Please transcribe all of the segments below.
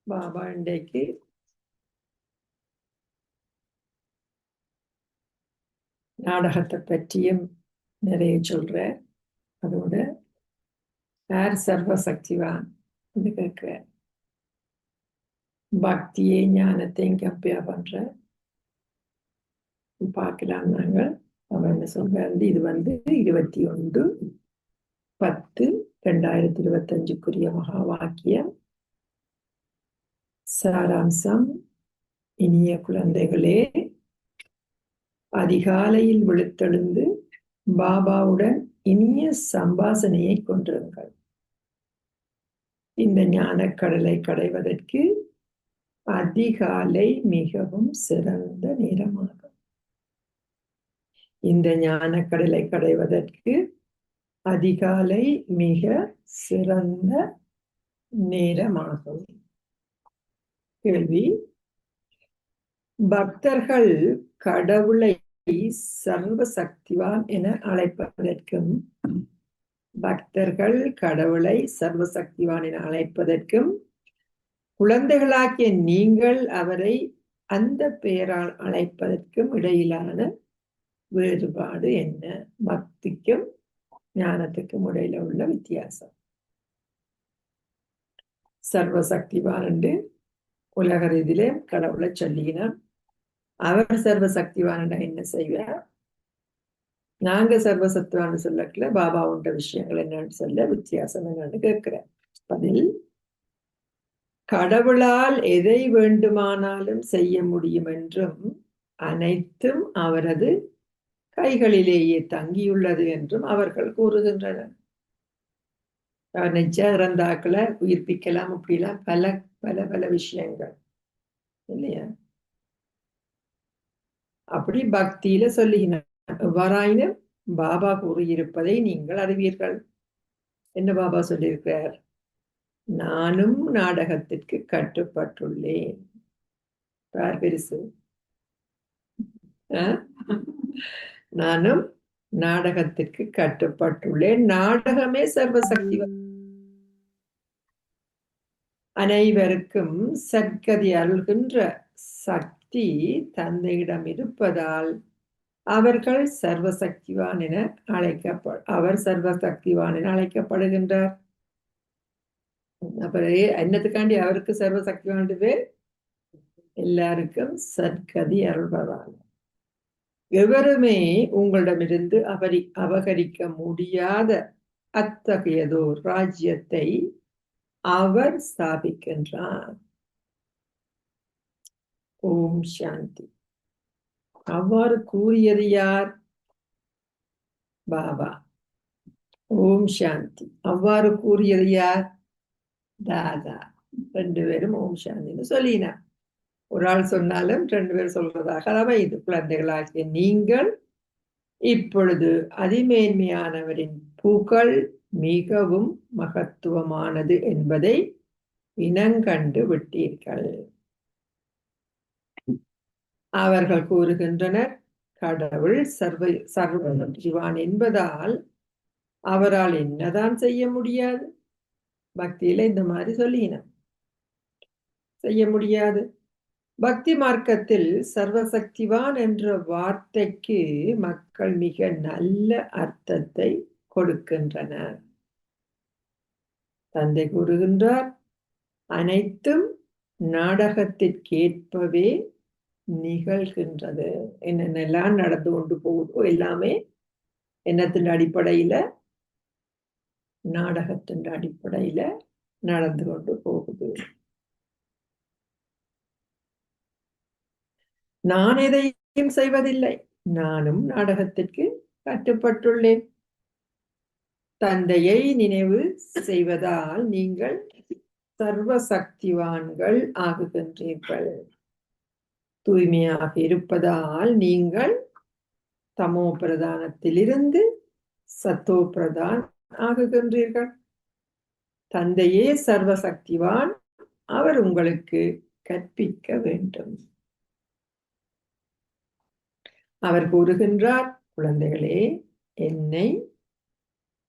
பாபா இன்றைக்கு நாடகத்தை பற்றியும் நிறைய சொல்ற. அதோட யார் சர்வசக்திவான் கேட்கிற, பக்தியை ஞானத்தையும் கம்பேர் பண்ற பார்க்கலாம். நாங்கள் அவர் என்ன சொல்றாரு, இது 21/10/2025 மகா வாக்கியம். சாராம்சம்: இனிய குழந்தைகளே, அதிகாலையில் விழித்தெழுந்து பாபாவுடன் இனிய சம்பாசனையை கொண்டிருங்கள். இந்த ஞானக்கடலை கடைவதற்கு அதிகாலை மிகவும் சிறந்த நேரமாகும். இந்த ஞானக்கடலை கடைவதற்கு அதிகாலை மிக சிறந்த நேரமாகும். கேள்வி: பக்தர்கள் கடவுளை சர்வசக்திவான் என அழைப்பதற்கும் குழந்தைகளாகிய நீங்கள் அவரை அந்த பெயரால் அழைப்பதற்கும் இடையிலான வேறுபாடு என்ன? பக்திக்கும் ஞானத்துக்கும் இடையில உள்ள வித்தியாசம். சர்வசக்திவான் என்று உலக ரீதியிலே கடவுளை சொல்லினார். அவர் சர்வசக்திவான் என்ன செய்வார்? நாங்க சர்வசக்திவான் சொல்லக்கல, பாபா உண்ட விஷயங்கள் என்னன்னு சொல்ல வித்தியாசம் என்னன்னு கேட்கிறேன். பதில்: கடவுளால் எதை வேண்டுமானாலும் செய்ய முடியும் என்றும் அனைத்தும் அவரது கைகளிலேயே தங்கியுள்ளது என்றும் அவர்கள் கூறுகின்றனர். அவர் நிச்சய இறந்தாக்களை உயிர்ப்பிக்கலாம், அப்படிலாம் பல பல பல விஷயங்கள் இல்லையா? அப்படி பக்தியில சொல்லுகிறார். எவ்வாறாயினும் பாபா கூறியிருப்பதை நீங்கள் அறிவீர்கள். என்ன பாபா சொல்லியிருக்கிறார்? நானும் நாடகத்திற்கு கட்டுப்பட்டுள்ளேன். பெருசு. நானும் நாடகத்திற்கு கட்டுப்பட்டுள்ளேன். நாடகமே சர்வசக்தி. அனைவருக்கும் சத்கதி அருள்கின்ற சக்தி தந்தையிடம் இருப்பதால் அவர்கள் சர்வசக்திவான் என அழைக்கப்படுகின்றார். அப்புறம் என்னத்துக்காண்டி அவருக்கு சர்வசக்திவான் பேர்? எல்லாருக்கும் சத்கதி அருள்பவான். எவருமே உங்களிடமிருந்து அபகரிக்க முடியாத அத்தகையதோர் ராஜ்யத்தை அவர் ஸ்தாபிக்கின்றார். ஓம் சாந்தி. அவ்வாறு கூறியது யார்? பாபா. ஓம் சாந்தி. அவ்வாறு கூறியது யார்? தாதா. 2 பேரும் ஓம் சாந்தின்னு சொல்லினார். ஒரு ஆள் சொன்னாலும் 2 பேர் சொல்றதாக அமைது. குழந்தைகளாகிய நீங்கள் இப்பொழுது அதிமேன்மையானவரின் புகழ் மிகவும் மகத்துவமானது என்பதை இனங்கண்டு விட்டீர்கள். அவர்கள் கூறுகின்றனர், கடவுள் சர்வசக்திவான் என்பதால் அவரால் என்னதான் செய்ய முடியாது? பக்தியில இந்த மாதிரி சொல்லின செய்ய முடியாது. பக்தி மார்க்கத்தில் சர்வசக்திவான் என்ற வார்த்தைக்கு மக்கள் மிக நல்ல அர்த்தத்தை கொடுக்கின்றனர். தந்தை கூறுகின்றார், அனைத்தும் நாடகத்திற்கேற்பவே நிகழ்கின்றது. என்னென்னலாம் நடந்து கொண்டு போகுதோ எல்லாமே என்னத்தின் அடிப்படையில? நாடகத்தின் அடிப்படையில நடந்து கொண்டு போகுது. நான் எதையும் செய்வதில்லை, நானும் நாடகத்திற்கு கட்டுப்பட்டுள்ளேன். தந்தையை நினைவு செய்வதால் நீங்கள் சர்வ சக்திவான்கள் ஆகுகின்றீர்கள். தூய்மையாக இருப்பதால் நீங்கள் தமோ பிரதானத்திலிருந்து சத்தோ பிரதான் ஆகுகின்றீர்கள். தந்தையே சர்வ சக்திவான், அவர் உங்களுக்கு கற்பிக்க வேண்டும். அவர் கூறுகின்றார், குழந்தைகளே, என்னை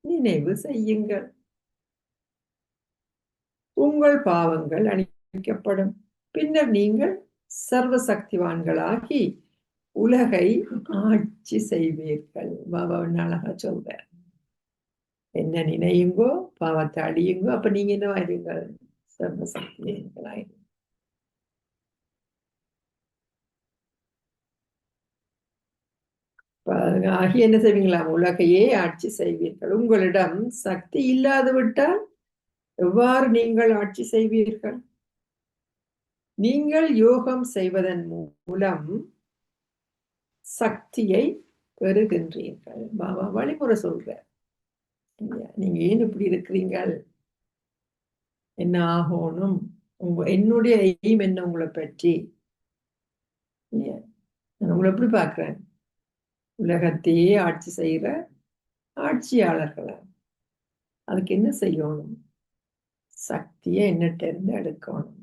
நினைவு செய்யுங்கள், உங்கள் பாவங்கள் அழிக்கப்படும். பின்னர் நீங்கள் சர்வ சக்திவான்களாகி உலகை ஆட்சி செய்வீர்கள். பாபா அழகா சொல்ற, என்ன நினையுங்கோ, பாவத்தை அழியுங்கோ, அப்ப நீங்க என்ன ஆயிருங்கள்? சர்வ சக்திவான்களாயிருங்க. ஆகி என்ன செய்வீங்களா? உலகையே ஆட்சி செய்வீர்கள். உங்களிடம் சக்தி இல்லாது விட்டால் எவ்வாறு நீங்கள் ஆட்சி செய்வீர்கள்? நீங்கள் யோகம் செய்வதன் மூலம் சக்தியை பெறுகின்றீர்கள். பாபா வழிமுறை சொல்ற, நீங்க ஏன் இப்படி இருக்கிறீங்கள், என்ன ஆகணும், என்னுடைய எய்ம் என்ன உங்களை பற்றி, நான் உங்களை எப்படி பார்க்கிறேன்? உலகத்தையே ஆட்சி செய்கிற ஆட்சியாளர்களா? அதுக்கு என்ன செய்யணும்? சக்தியை என்னட்ட இருந்து எடுக்கணும்.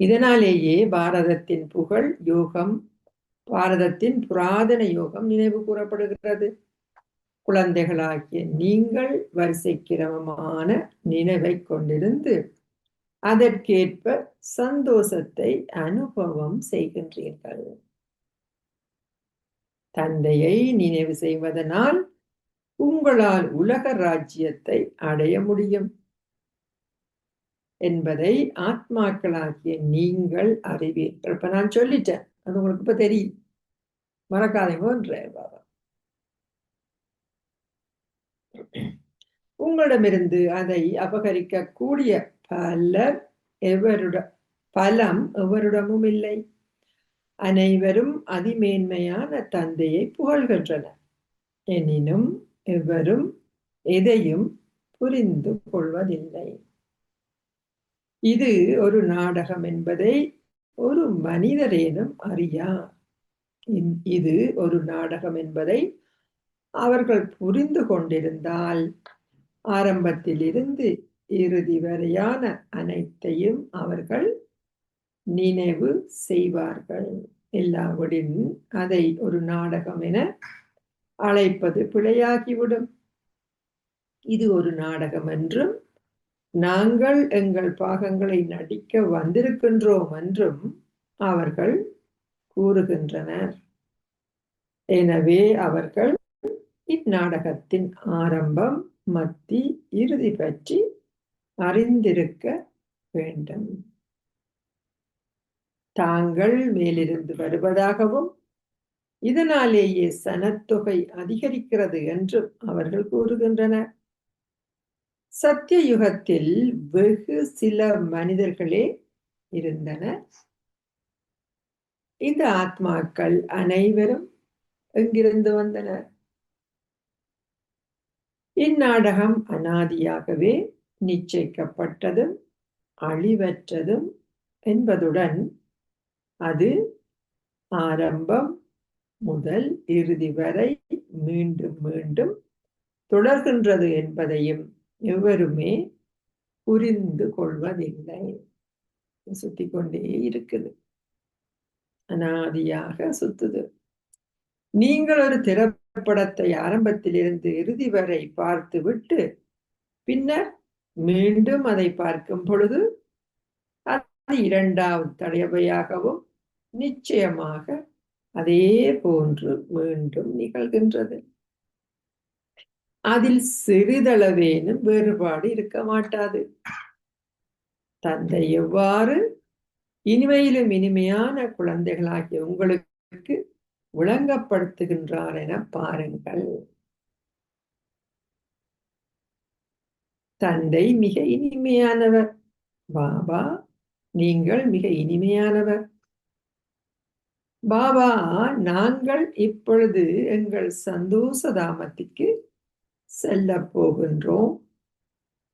இதனாலேயே பாரதத்தின் புகழ் யோகம், பாரதத்தின் புராதன யோகம் நினைவு கூறப்படுகிறது. குழந்தைகளாகிய நீங்கள் வரிசை கிரமமான நினைவை கொண்டிருந்து அதற்கேற்ப சந்தோஷத்தை அனுபவம் செய்கின்றீர்கள். தந்தையை நினைவு செய்வதனால் உங்களால் உலக ராஜ்யத்தை அடைய முடியும் என்பதை ஆத்மாக்களாகிய நீங்கள் அறிவீர்கள். இப்ப நான் சொல்லிட்டேன், அது உங்களுக்கு இப்ப தெரியும், மறக்காதீங்கன்ற பாபா. உங்களிடமிருந்து அதை அபகரிக்க கூடிய பலம் எவரிடமும் இல்லை. அனைவரும் அதிமேன்மையான தந்தையை புகழ்கின்றனர். எனினும் எவரும் எதையும் புரிந்து கொள்வதில்லை. இது ஒரு நாடகம் என்பதை ஒரு மனிதரேனும் அறியார். இது ஒரு நாடகம் என்பதை அவர்கள் புரிந்து கொண்டிருந்தால் ஆரம்பத்திலிருந்து இறுதி வரையான அனைத்தையும் அவர்கள் நினைவு செய்வார்கள். எல்லாவற்றின் அதை ஒரு நாடகம் என அழைப்பது பிழையாகிவிடும். இது ஒரு நாடகம் என்றும் நாங்கள் எங்கள் பாகங்களை நடிக்க வந்திருக்கின்றோம் என்றும் அவர்கள் கூறுகின்றனர். எனவே அவர்கள் இந்நாடகத்தின் ஆரம்பம், மத்தி, இறுதி பற்றி அறிந்திருக்க வேண்டும். தாங்கள் மேலிருந்து வருவதாகவும் இதனாலேயே சனத்தொகை அதிகரிக்கிறது என்றும் அவர்கள் கூறுகின்றனர். சத்திய யுகத்தில் வெகு சில மனிதர்களே இருந்தனர். இந்த ஆத்மாக்கள் அனைவரும் எங்கிருந்து வந்தனர்? இந்நாடகம் அனாதியாகவே நிச்சயிக்கப்பட்டதும் அழிவற்றதும் என்பதுடன் அது ஆரம்பம் முதல் இறுதி வரை மீண்டும் மீண்டும் தொடர்கின்றது என்பதையும் எவருமே புரிந்து கொள்வதில்லை. சுத்தி கொண்டே இருக்குது, அனாதியாக சுத்துது. நீங்கள் ஒரு திரைப்படத்தை ஆரம்பத்திலிருந்து இறுதி வரை பார்த்து விட்டு பின்னர் மீண்டும் அதை பார்க்கும் பொழுது அது இரண்டாவது தடவையாகவும் நிச்சயமாக அதே போன்று மீண்டும் நிகழ்கின்றது. அதில் சிறிதளவேனும் வேறுபாடு இருக்க மாட்டாது. தந்தை எவ்வாறு இனிமையிலும் இனிமையான குழந்தைகளாகிய உங்களுக்கு விளங்கப்படுத்துகின்றார் என பாருங்கள். தந்தை மிக இனிமையானவர். பாபா, நீங்கள் மிக இனிமையானவர். பாபா, நாங்கள் இப்பொழுது எங்கள் சந்தோஷ தாமத்திற்கு செல்ல போகின்றோம்.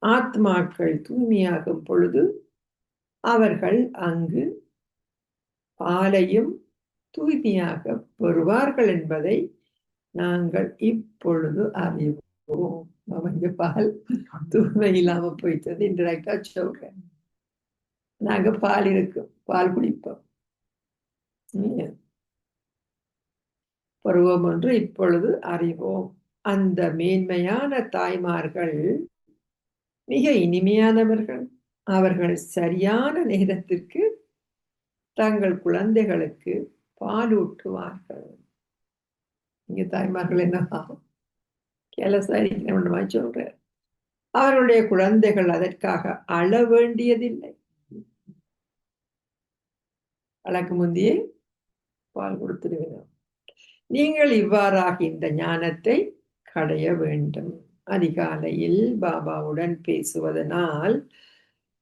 ஆத்மாக்கள் தூய்மையாகும் பொழுது அவர்கள் அங்கு பாலையும் தூய்மையாக பெறுவார்கள் என்பதை நாங்கள் இப்பொழுது அறிவோம். அவங்க பால் தூய்மை இல்லாம போயிட்டது இன்டெரக்டா சொல்றேன். நாங்க பால் இருக்கும், பால் குடிப்போம், பருவம் என்று இப்பொழுது அறிவோம். அந்த மேன்மையான தாய்மார்கள் மிக இனிமையானவர்கள். அவர்கள் சரியான நேரத்திற்கு தங்கள் குழந்தைகளுக்கு பாலூட்டுவார்கள். இங்க தாய்மார்கள் என்ன கேலசாரி சொல்ற, அவர்களுடைய குழந்தைகள் அதற்காக அழ வேண்டியதில்லை. அழகு முந்தியே பால் கொடுத்துடுகிறோம். நீங்கள் இவ்வாறாக இந்த ஞானத்தை கடைய வேண்டும். அதிகாலையில் பாபாவுடன் பேசுவதனால்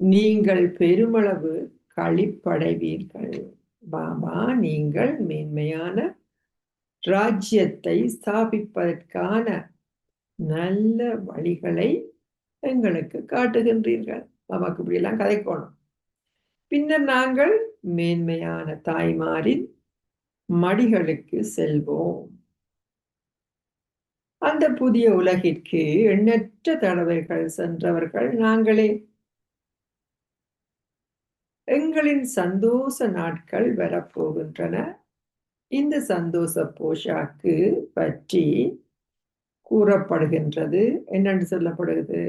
நீங்கள் பெருமளவு களிப்படைவீர்கள். பாபா, நீங்கள் மேன்மையான ராஜ்யத்தை ஸ்தாபிப்பதற்கான நல்ல வழிகளை எங்களுக்கு காட்டுகின்றீர்கள். பாபாக்கு இப்படியெல்லாம் கதைக்கணும். பின்னர் நாங்கள் மேன்மையான தாய்மாரின் மடிகளுக்கு செல்வோம். அந்த புதிய உலகிற்கு எண்ணற்ற தடவைகள் சென்றவர்கள் நாங்களே. எங்களின் சந்தோஷ நாட்கள் வரப்போகின்றன. இந்த சந்தோஷ போஷாக்கு பற்றி கூறப்படுகின்றது. என்னென்று சொல்லப்படுகிறது?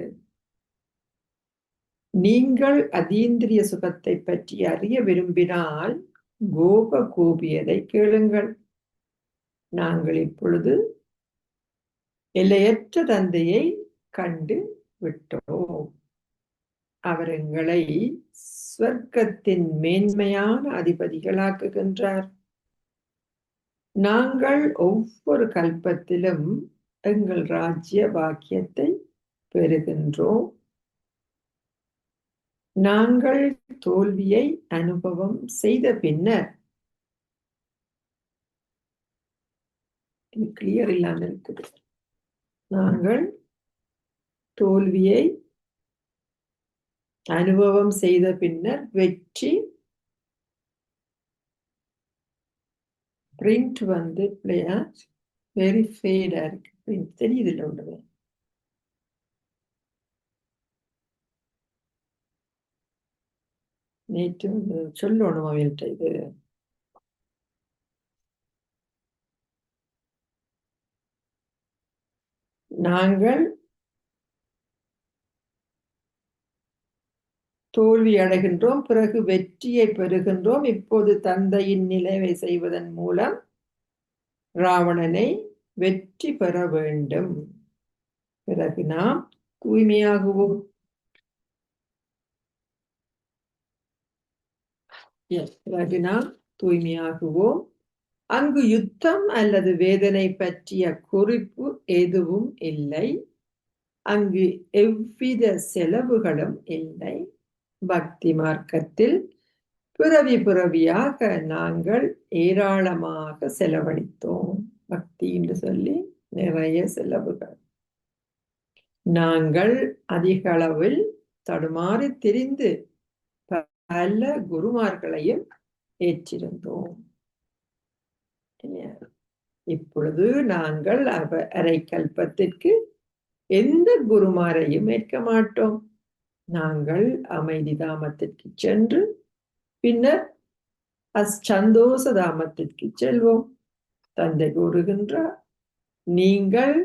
நீங்கள் அதீந்திரிய சுகத்தை பற்றி அறிய விரும்பினால் கோப கோபியதை கேளுங்கள். நாங்கள் இப்பொழுது எல்லையற்ற தந்தையை கண்டு விட்டோம். அவர் எங்களை ஸ்வர்க்கத்தின் மேன்மையான அதிபதிகளாக்குகின்றார். நாங்கள் ஒவ்வொரு கல்பத்திலும் எங்கள் ராஜ்ய பாக்கியத்தை பெறுகின்றோம். நாங்கள் தோல்வியை அனுபவம் செய்த பின்னர், கிளியர் இல்லாமல் இருக்குது, நாங்கள் தோல்வியை அனுபவம் செய்த பின்னர் வெற்றி பிரிண்ட் வந்து வெரி ஃபேடா இருக்கு. பிரிண்ட் தெரியுதில்லை ஒன்றுமே. நேற்று வந்து சொல்லணும் அவங்கள்ட்ட இது. நாங்கள் தோல்வி அடைகின்றோம், பிறகு வெற்றியை பெறுகின்றோம். இப்போது தந்தையின் நிலைவை செய்வதன் மூலம் ராவணனை வெற்றி பெற வேண்டும். பிறகு நாம் தூய்மையாகுவோம். பிறகு நாம் தூய்மையாகுவோம். அங்கு யுத்தம் அல்லது வேதனை பற்றிய குறிப்பு எதுவும் இல்லை. அங்கு எவ்வித செலவுகளும் இல்லை. பக்தி மார்க்கத்தில் பிறவி பிறவியாக நாங்கள் ஏராளமாக செலவழித்தோம். பக்தி என்று சொல்லி நிறைய செலவுகள். நாங்கள் அதிக அளவில் தடுமாறி திரிந்து பல குருமார்களையும் ஏற்றிருந்தோம். இப்பொழுது நாங்கள் அரை கல்பத்திற்கு எந்த குருமாரையும் ஏற்க மாட்டோம். நாங்கள் அமைதி தாமத்திற்கு சென்று பின்னர் சந்தோஷ தாமத்திற்கு செல்வோம். தந்தை கூறுகின்றார், நீங்கள்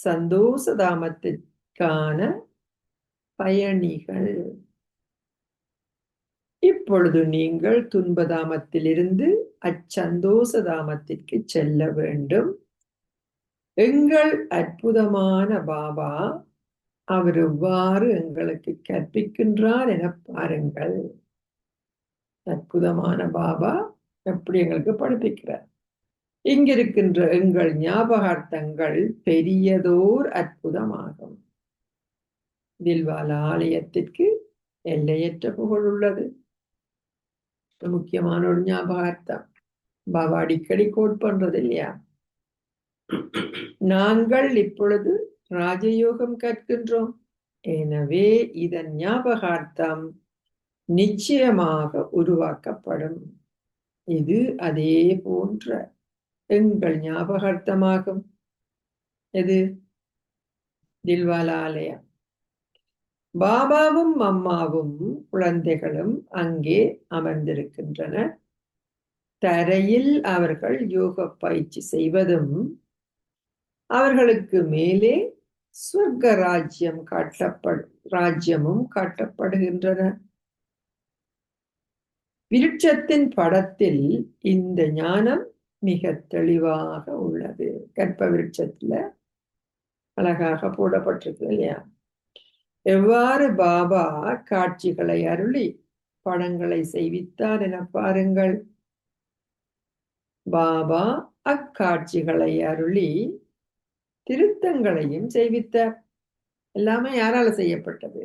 சந்தோஷ தாமத்திற்கான பயணிகள். இப்பொழுது நீங்கள் துன்பதாமத்திலிருந்து அச்சந்தோஷ தாமத்திற்கு செல்ல வேண்டும். எங்கள் அற்புதமான பாபா அவர் எவ்வாறு எங்களுக்கு கற்பிக்கின்றார் என பாருங்கள். அற்புதமான பாபா எப்படி எங்களுக்கு படிப்பிக்கிறார். இங்கிருக்கின்ற எங்கள் ஞாபகார்த்தங்கள் பெரியதோர் அற்புதமாகும். தில்வாலா ஆலயத்திற்கு எல்லையற்ற புகழ் உள்ளது. முக்கியமான ஒரு ஞாபகார்த்தம் பாபா அடிக்கடி கோட் பண்றது இல்லையா? நாங்கள் இப்பொழுது ராஜயோகம் கற்கின்றோம், எனவே இதன் ஞாபகார்த்தம் நிச்சயமாக உருவாக்கப்படும். இது அதே போன்ற எங்கள் ஞாபகார்த்தமாகும். எது? தில்வாலா ஆலயம். பாபாவும் அம்மாவும் குழந்தைகளும் அங்கே அமர்ந்திருக்கின்றனர். தரையில் அவர்கள் யோக பயிற்சி செய்வதும் அவர்களுக்கு மேலே சொர்க்க ராஜ்யமும் காட்டப்படுகின்றன. விருட்சத்தின் படத்தில் இந்த ஞானம் மிக தெளிவாக உள்ளது. கற்ப விருட்சத்துல அழகாக போடப்பட்டிருக்கு இல்லையா? எவ்வாறு பாபா காட்சிகளை அருளி படங்களை செய்வித்தார் என பாருங்கள். பாபா அக்காட்சிகளை அருளி திருத்தங்களையும் செய்வித்தார். எல்லாமே யாரால செய்யப்பட்டது?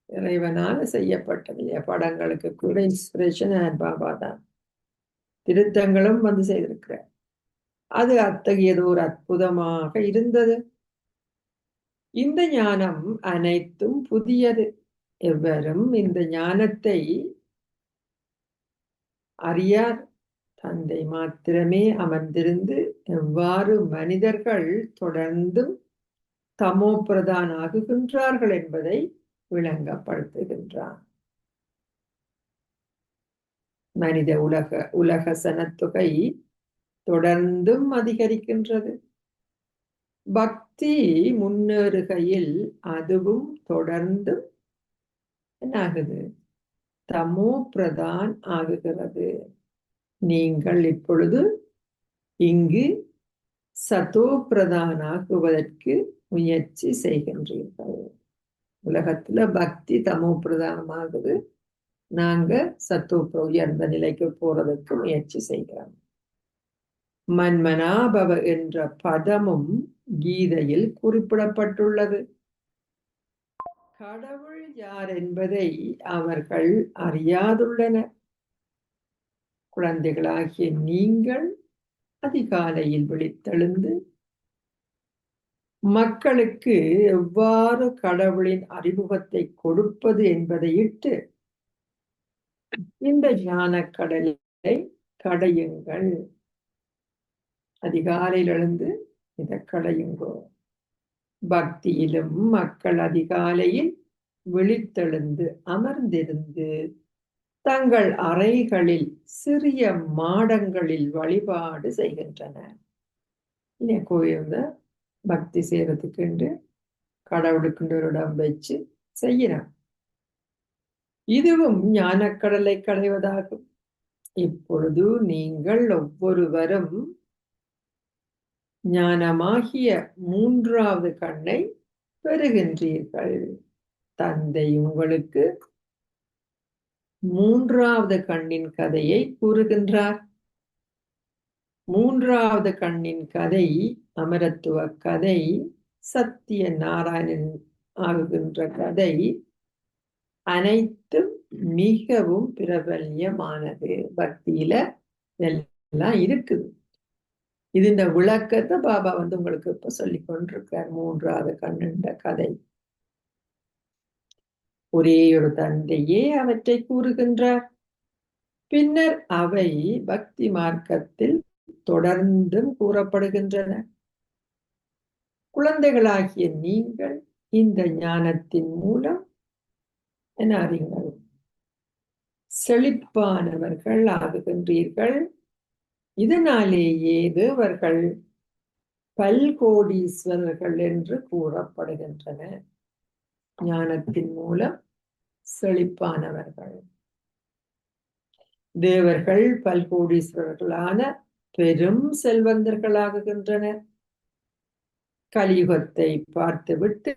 இறைவனால செய்யப்பட்டது. படங்களுக்கு கூட இன்ஸ்பிரேஷன் பாபா தான். திருத்தங்களும் வந்து செய்திருக்கிறார். அது அத்தகையது ஒரு அற்புதமாக இருந்தது. இந்த ஞானம் அனைத்தும் புதியது. எவரும் இந்த ஞானத்தை அறியார். தந்தை மாத்திரமே அமர்ந்திருந்து எவ்வாறு மனிதர்கள் தொடர்ந்தும் தமோ பிரதான் ஆகுகின்றார்கள் என்பதை விளங்கப்படுத்துகின்றார். மனித உலக சனத்தொகை தொடர்ந்தும் அதிகரிக்கின்றது. பக்தி முன்னேறுகையில் அதுவும் தொடர்ந்து என்னாகுது? தமோ பிரதான் ஆகுகிறது. நீங்கள் இப்பொழுது இங்கு சதோ பிரதான் ஆகுவதற்கு முயற்சி செய்கின்றீர்கள். உலகத்துல பக்தி தமோ பிரதானமாகுது. நாங்க சத்தோ உயர்ந்த நிலைக்கு போறதுக்கு முயற்சி செய்கிறோம். மன்மனாபவ என்ற பதமும் கீதையில் குறிப்பிடப்பட்டுள்ளது. கடவுள் யார் என்பதை அவர்கள் அறியாதுள்ளனர். குழந்தைகளாகிய நீங்கள் அதிகாலையில் விழித்தெழுந்து மக்களுக்கு எவ்வாறு கடவுளின் அறிமுகத்தை கொடுப்பது என்பதையிட்டு இந்த ஞான கடலை கடையுங்கள். அதிகாலையில் எழுந்து இதை கடையுங்கோ. பக்தியிலும் மக்கள் அதிகாலையில் விழித்தெழுந்து அமர்ந்திருந்து தங்கள் அறைகளில் சிறிய மாடங்களில் வழிபாடு செய்கின்றனர். கோயில் பக்தி செய்யறதுக்கு கடவுளுக்கு ஒரு இடம் வச்சு செய்யறான். இதுவும் ஞானக்கடலை கடைவதாகும். இப்பொழுது நீங்கள் ஒவ்வொருவரும் ஞானமாகிய மூன்றாவது கண்ணை பெறுகின்றீர்கள். தந்தை உங்களுக்கு மூன்றாவது கண்ணின் கதையை கூறுகின்றார். மூன்றாவது கண்ணின் கதை அமரத்துவ கதை, சத்திய நாராயணன் ஆகுகின்ற கதை அனைத்தும் மிகவும் பிரபல்யமானது. பக்தியில எல்லாம் இருக்குது. இது இந்த விளக்கத்தை பாபா உங்களுக்கு இப்ப சொல்லி கொண்டிருக்கார். மூன்றாவது கண்ணுண்ட கதை. ஒரே ஒரு தந்தையே அவற்றை கூறுகின்றார். பின்னர் அவை பக்தி மார்க்கத்தில் தொடர்ந்தும் கூறப்படுகின்றன. குழந்தைகளாகிய நீங்கள் இந்த ஞானத்தின் மூலம் என்ன அறிங்கள்? செழிப்பானவர்கள் ஆகுகின்றீர்கள். இதனாலேயே தேவர்கள் பல்கோடீஸ்வரர்கள் என்று கூறப்படுகின்றன. ஞானத்தின் மூலம் செழிப்பானவர்கள். தேவர்கள் பல்கோடீஸ்வரர்களான பெரும் செல்வந்தர்களாகுகின்றனர். கலியுகத்தை பார்த்துவிட்டு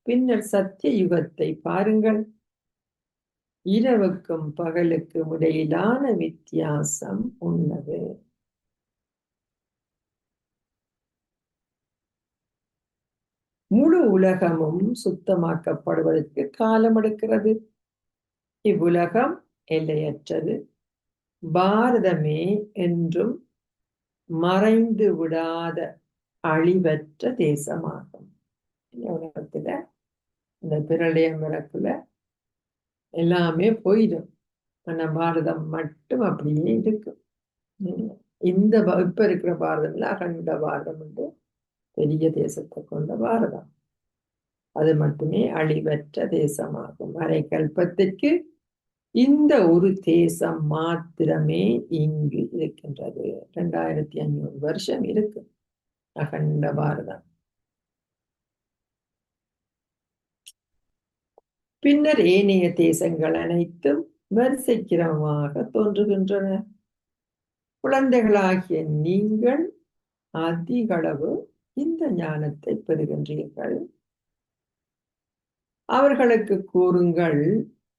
பின்னர் சத்திய யுகத்தை பாருங்கள். இரவுக்கும் பகலுக்கும் இடையிலான வித்தியாசம் உள்ளது. முழு உலகமும் சுத்தமாக்கப்படுவதற்கு காலம் எடுக்கிறது. இவ்வுலகம் எல்லையற்றது. பாரதமே என்றும் மறைந்து விடாத அழிவற்ற தேசமாகும். உலகத்துல இந்த பிரளயம் வரக்குள்ள எல்லாமே போயிடும். ஆனா பாரதம் மட்டும் அப்படியே இருக்கும். இந்த இப்ப இருக்கிற பாரதம்ல அகண்ட பாரதம் என்று பெரிய தேசத்தை கொண்ட பாரதம், அது மட்டுமே அழிவற்ற தேசமாகும். அரை கல்பத்திற்கு இந்த ஒரு தேசம் மாத்திரமே இங்கு இருக்கின்றது. 2500 வருஷம் இருக்கு அகண்ட பாரதம். பின்னர் ஏனைய தேசங்கள் அனைத்தும் வரிசைக்கிரமமாக தோன்றுகின்றன. குழந்தைகளாகிய நீங்கள் அதிகளவு இந்த ஞானத்தை பெறுகின்றீர்கள். அவர்களுக்கு கூறுங்கள்,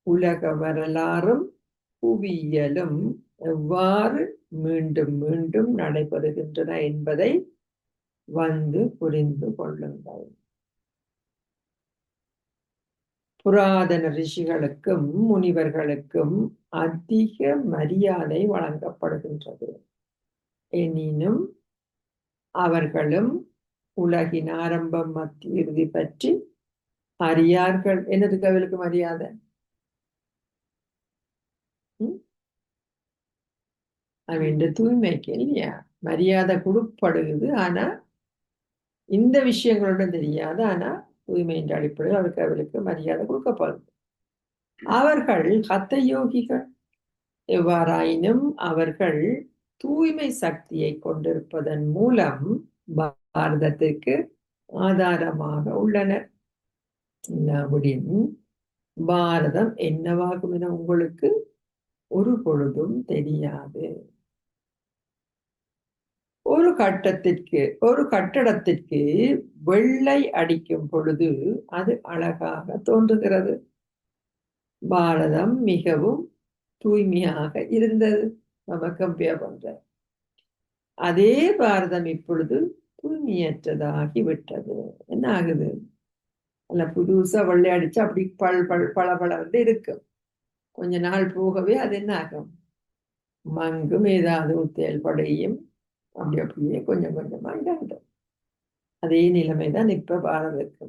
உலக வரலாறும் புவியியலும் எவ்வாறு மீண்டும் மீண்டும் நடைபெறுகின்றன என்பதை வந்து புரிந்து கொள்ளுங்கள். புராதன ரிஷிகளுக்கும் முனிவர்களுக்கும் அதிக மரியாதை வழங்கப்படுகின்றது. எனினும் அவர்களும் உலகின் ஆரம்பம் மத்திய இறுதி பற்றி அறியார்கள். என்னதுக்கு அவளுக்கு மரியாதை? அவன் தூய்மைக்கு இல்லையா மரியாதை கொடுப்படுகிறது. ஆனா இந்த விஷயங்களுடன் தெரியாது. ஆனா தூய்மையின் அடிப்படையில் அவளுக்கு மரியாதை கொடுக்கப்படுது. அவர்கள் ஹத்த யோகிகள். எவ்வாறாயினும் அவர்கள் தூய்மை சக்தியை கொண்டிருப்பதன் மூலம் பாரதத்திற்கு ஆதாரமாக உள்ளனர். பாரதம் என்னவாகும் என உங்களுக்கு ஒரு பொழுதும் தெரியாது. ஒரு கட்டடத்திற்கு வெள்ளை அடிக்கும் பொழுது அது அழகாக தோன்றுகிறது. பாரதம் மிகவும் தூய்மையாக இருந்தது. நம்ம கம்பேர் பண்ற அதே பாரதம் இப்பொழுது தூய்மையற்றதாகி விட்டது. என்ன ஆகுது? அல்ல புதுசா வெள்ளை அடிச்சு அப்படி பளபள இருக்கும். கொஞ்ச நாள் போகவே அது என்ன ஆகும்? மங்கும். ஏதாவது செயல்படையும் அப்படி அப்படியே கொஞ்சம் கொஞ்சமா இதாகிடும். அதே நிலைமைதான் இப்ப பாரதத்துக்கு.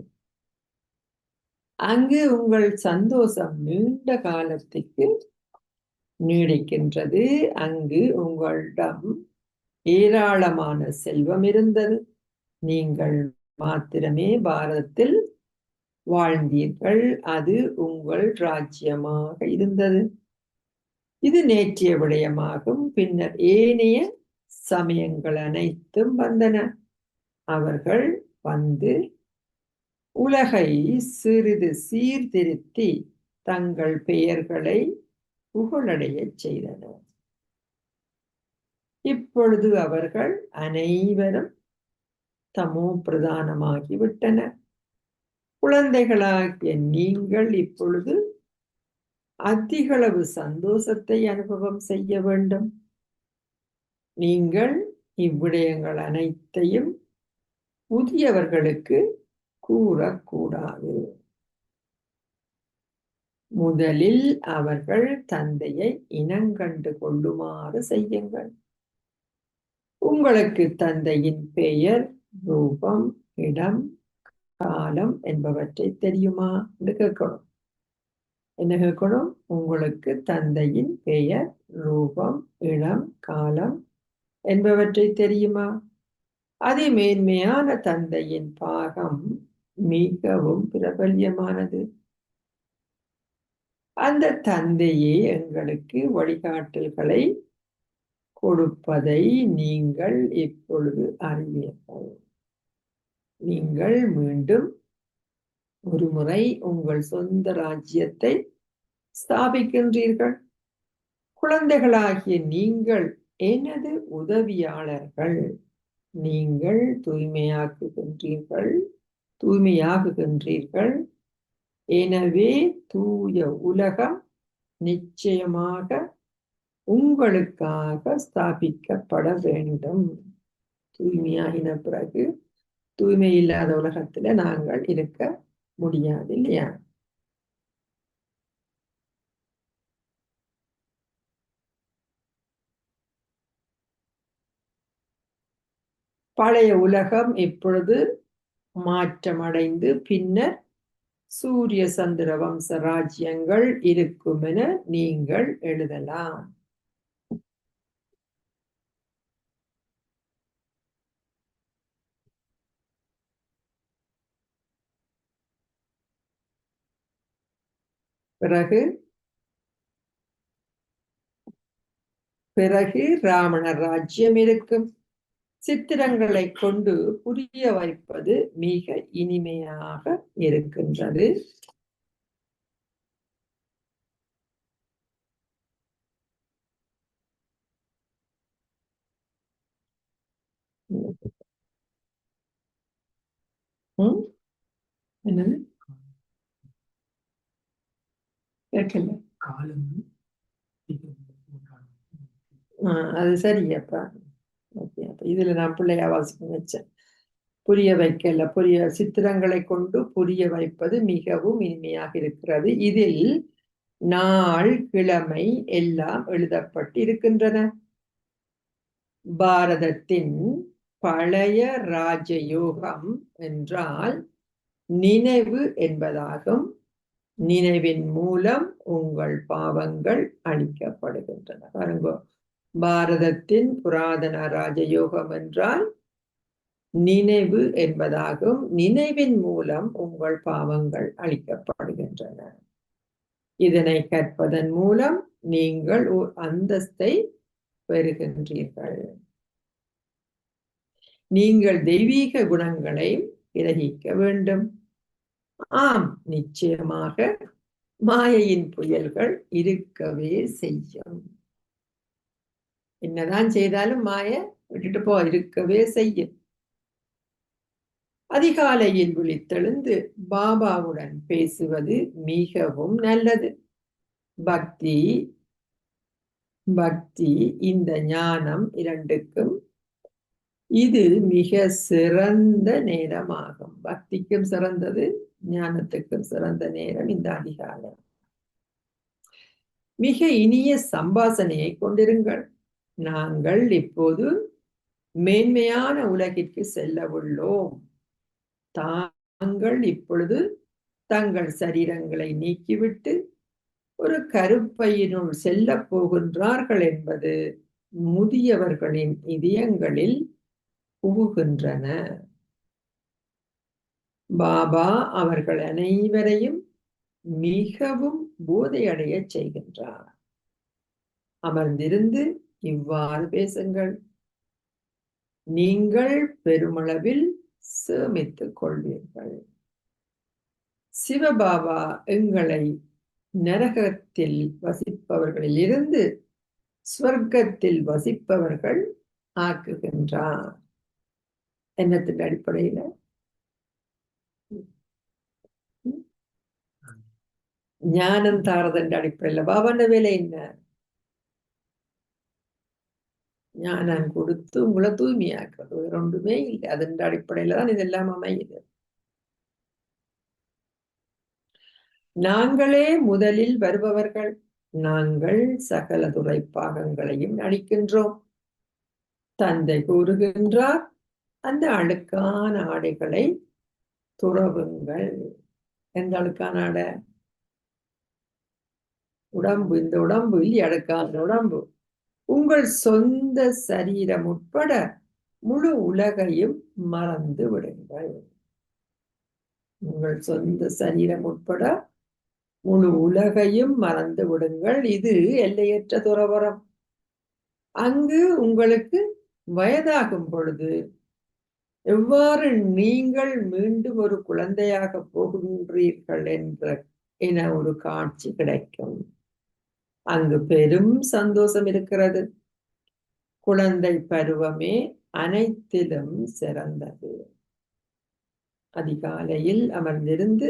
அங்கு உங்கள் சந்தோஷம் நீண்ட காலத்துக்கு நீடிக்கின்றது. அங்கு உங்களிடம் ஏராளமான செல்வம் இருந்தது. நீங்கள் மாத்திரமே பாரதத்தில் வாழ்ந்தீர்கள். அது உங்கள் ராஜ்யமாக இருந்தது. இது நேற்றைய விடயமாகும். பின்னர் ஏனைய சமயங்கள் அனைத்தும் வந்தன. அவர்கள் வந்து உலகை சிறிது சீர்திருத்தி தங்கள் பெயர்களை புகழடைய செய்தனர். இப்பொழுது அவர்கள் அனைவரும் தமோ பிரதானமாகிவிட்டனர். குழந்தைகளாகிய நீங்கள் இப்பொழுது அதிகளவு சந்தோஷத்தை அனுபவம் செய்ய வேண்டும். நீங்கள் இவ்விடயங்கள் அனைத்தையும் புதியவர்களுக்கு கூறக்கூடாது. முதலில் அவர்கள் தந்தையை இனங்கண்டு கொள்ளுமாறு செய்யுங்கள். உங்களுக்கு தந்தையின் பெயர், ரூபம், இடம், காலம் என்பவற்றை தெரியுமா என்று கேட்கணும். என்ன கேட்கணும்? உங்களுக்கு தந்தையின் பெயர், ரூபம், இடம், காலம் என்பவற்றை தெரியுமா? அதிமேன்மையான தந்தையின் பாகம் மிகவும் பிரபல்யமானது. அந்த தந்தையே எங்களுக்கு வழிகாட்டல்களை கொடுப்பதை நீங்கள் இப்பொழுது அறிவீர்கள். நீங்கள் மீண்டும் ஒரு முறை உங்கள் சொந்த ராஜ்யத்தை ஸ்தாபிக்கின்றீர்கள். குழந்தைகளாகிய நீங்கள் எனது உதவியாளர்கள். நீங்கள் தூய்மையாகுகின்றீர்கள். எனவே தூய உலகம் நிச்சயமாக உங்களுக்காக ஸ்தாபிக்கப்பட வேண்டும். தூய்மையாகின பிறகு தூய்மை இல்லாத உலகத்துல நாங்கள் இருக்க முடியாது இல்லையா? பழைய உலகம் இப்பொழுது மாற்றமடைந்து பின்னர் சூரிய சந்திர வம்ச ராஜ்யங்கள் இருக்கும் என நீங்கள் எழுதலாம். பிறகு பிறகு ராவணர் ராஜ்யம் இருக்கும். சித்திரங்களை கொண்டு புரிய வைப்பது மிக இனிமையாக இருக்கின்றது. என்னது கேட்கல? அது சரியப்பா. ஓகே, அப்ப இதுல நான் பிள்ளையா வாசிக்க வச்சேன். புரிய வைக்கல, சித்திரங்களை கொண்டு புரிய வைப்பது மிகவும் இனிமையாக இருக்கிறது. இதில் நாள் கிழமை எல்லாம் எழுதப்பட்டிருக்கின்றன. பாரதத்தின் பழைய ராஜயோகம் என்றால் நினைவு என்பதாகும். நினைவின் மூலம் உங்கள் பாவங்கள் அழிக்கப்படுகின்றன. பாருங்க, பாரதத்தின் புராதன ராஜயோகம் என்றால் நினைவு என்பதாகும். நினைவின் மூலம் உங்கள் பாவங்கள் அழிக்கப்படுகின்றன. இதனை கற்பதன் மூலம் நீங்கள் ஒரு அந்தஸ்தை பெறுகின்றீர்கள். நீங்கள் தெய்வீக குணங்களை கிரகிக்க வேண்டும். ஆம், நிச்சயமாக மாயையின் புயல்கள் இருக்கவே செய்யும். என்னதான் செய்தாலும் மாய விட்டுட்டு போ, இருக்கவே செய்யும். அதிகாலையில் விழித்தெழுந்து பாபாவுடன் பேசுவது மிகவும் நல்லது. பக்தி இந்த ஞானம் இரண்டுக்கும் இது மிக சிறந்த நேரமாகும். பக்திக்கும் சிறந்தது, ஞானத்துக்கும் சிறந்த நேரம் இந்த அதிகாலை. மிக இனிய சம்பாசனையை கொண்டிருங்கள். நாங்கள் இப்போது மேன்மையான உலகிற்கு செல்ல உள்ளோம். தாங்கள் இப்பொழுது தங்கள் சரீரங்களை நீக்கிவிட்டு ஒரு கருப்பையினுள் செல்ல போகின்றார்கள் என்பது முதியவர்களின் இதயங்களில் புகுகின்றன. பாபா அவர்கள் அனைவரையும் மிகவும் போதையடைய செய்கின்றார். அமர்ந்திருந்து இவ்வாறு பேசுங்கள். நீங்கள் பெருமளவில் சேமித்துக் கொள்வீர்கள். சிவபாபா எங்களை நரகத்தில் வசிப்பவர்களில் இருந்து ஸ்வர்க்கத்தில் வசிப்பவர்கள் ஆக்குகின்றார். என்னத்தின் அடிப்படையில? ஞானம் தாரதன் அடிப்படையில். பாபாண்ட வேலை என்ன? ஞானம் கொடுத்து உங்களை தூய்மையாக்குறது. வேற ஒன்றுமே இல்லை. அதன் அடிப்படையில தான் இதெல்லாம் அமையுது. நாங்களே முதலில் வருபவர்கள். நாங்கள் சகல துறை பாகங்களையும் நடிக்கின்றோம். தந்தை கூறுகின்றார், அந்த அழுக்கான ஆடைகளை துறவுங்கள். எந்த அழுக்கான ஆடை? உடம்பு. இந்த உடம்பு இல்லை, அழுக்கான உடம்பு. உங்கள் சொந்த சரீரம் உட்பட முழு உலகையும் மறந்து விடுங்கள். உங்கள் சொந்த சரீரம் உட்பட முழு உலகையும் மறந்து விடுங்கள். இது எல்லையற்ற துறவரம். அங்கு உங்களுக்கு வயதாகும் பொழுது எவ்வாறு நீங்கள் மீண்டும் ஒரு குழந்தையாக போகின்றீர்கள் என ஒரு காட்சி கிடைக்கும். அங்கு பெரும் சந்தோஷம் இருக்கிறது. குழந்தை பருவமே அனைத்திலும் சிறந்தது. அதிகாலையில் அமர்ந்திருந்து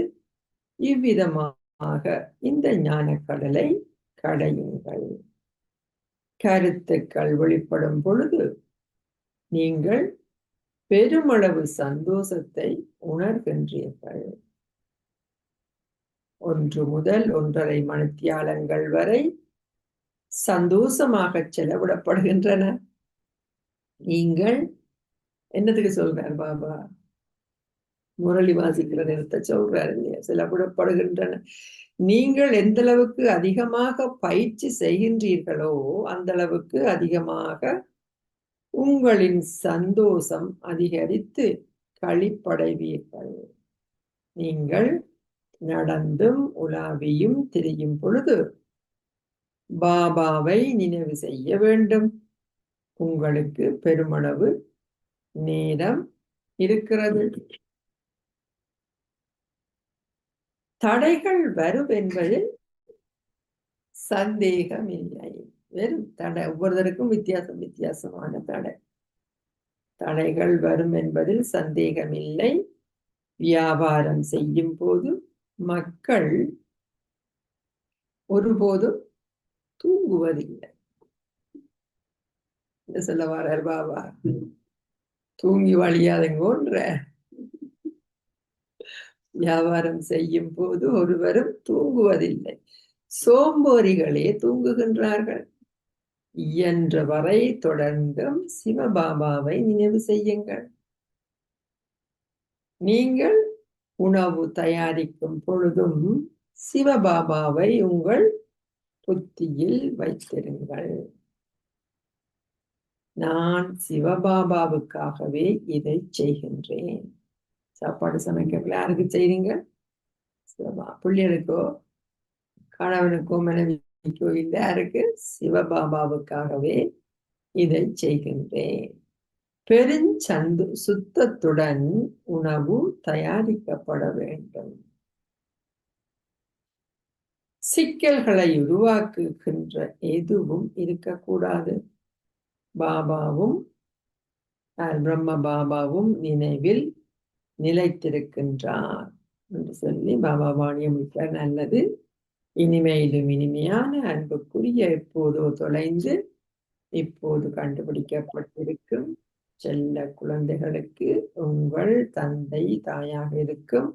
இவ்விதமாக இந்த ஞானக்கடலை கடையுங்கள். கருத்துக்கள் வெளிப்படும் பொழுது நீங்கள் பெருமளவு சந்தோஷத்தை உணர்கின்றீர்கள். 1 முதல் 1.5 மணித்தியாலங்கள் வரை சந்தோஷமாக செலவிடப்படுகின்றன. நீங்கள் என்னத்துக்கு சொல்றார் பாபா? முரளி வாசிக்கிற நேரத்தை சொல்றாரு இல்லையா? செலவிடப்படுகின்றன. நீங்கள் எந்த அளவுக்கு அதிகமாக பயிற்சி செய்கின்றீர்களோ அந்த அளவுக்கு அதிகமாக உங்களின் சந்தோஷம் அதிகரித்து களிப்படைவீர்கள். நீங்கள் நடந்தும் உலாவியும் திரியும் பொழுது பாபாவை நினைவு செய்ய வேண்டும். உங்களுக்கு பெருமளவு நேரம் இருக்கிறது. தடைகள் வரும் என்பதில் சந்தேகமில்லை. வெறும் தடை, ஒவ்வொருத்தருக்கும் வித்தியாசமான தடைகள் வரும் என்பதில் சந்தேகமில்லை. வியாபாரம் செய்யும் போது மக்கள் ஒருபோதும் தூங்குவதில்லை. என்ன சொல்ல வர்றார் பாபா? தூங்கி வழியாதங்கோன்ற. வியாபாரம் செய்யும் போது ஒருவரும் தூங்குவதில்லை. சோம்போரிகளே தூங்குகின்றார்கள். இயன்றவரை தொடர்ந்தும் சிவபாபாவை நினைவு செய்யுங்கள். நீங்கள் உணவு தயாரிக்கும் பொழுதும் சிவபாபாவை உங்கள் புத்தியில் வைத்திருங்கள். நான் சிவபாபாவுக்காகவே இதை செய்கின்றேன். சாப்பாடு சமைக்க யாருக்கு செய்றீங்க? பிள்ளைகளுக்கோ கணவனுக்கோ மனைவிக்கோ இல்லை, யாருக்கு? சிவபாபாவுக்காகவே இதை செய்கின்றேன். சுத்தத்துடன் உணவு தயாரிக்கப்பட வேண்டும். சிக்கல்களை உருவாக்குகின்ற எதுவும் இருக்கக்கூடாது. பாபாவும் பிரம்ம பாபாவும் நினைவில் நிலைத்திருக்கின்றார் என்று சொல்லி பாபா வாணியம் மிக்க நல்லது. இனிமையிலும் இனிமையான அன்புக்குரிய எப்போதோ தொலைந்து இப்போது கண்டுபிடிக்கப்பட்டிருக்கும் செல்ல குழந்தைகளுக்கு உங்கள் தந்தை தாயாக இருக்கும்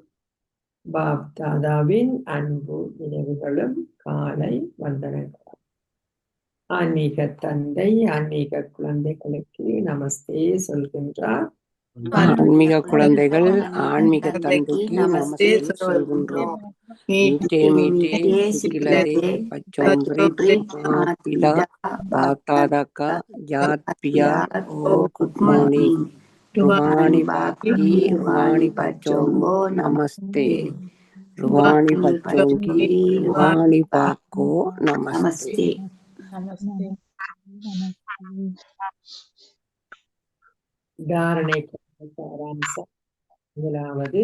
பாப் தாதாவின் அன்பு நினைவுகளும் காலை வந்தனங்களும். ஆன்மீக தந்தை ஆன்மீக குழந்தைகளுக்கு நமஸ்தே சொல்கின்றார். ஆன்மீக குழந்தைகள் ஆன்மீக தந்தைக்கு நமஸ்தே சொல்கின்றோம். மீட்டே மீட்டே சிக்கிலதே பச்சோம்பரே பிதா பாப் தாதா கா யாத் பியார் ஓ குட் மார்னிங். ருவாணி பாக்கி ருவாணி பச்சோம்போ நமஸ்தே. ருவாணி பச்சோங்கி ருவாணி பாக்கோ நமஸ்தே. தாரணை சாராம்சம். முதலாவது,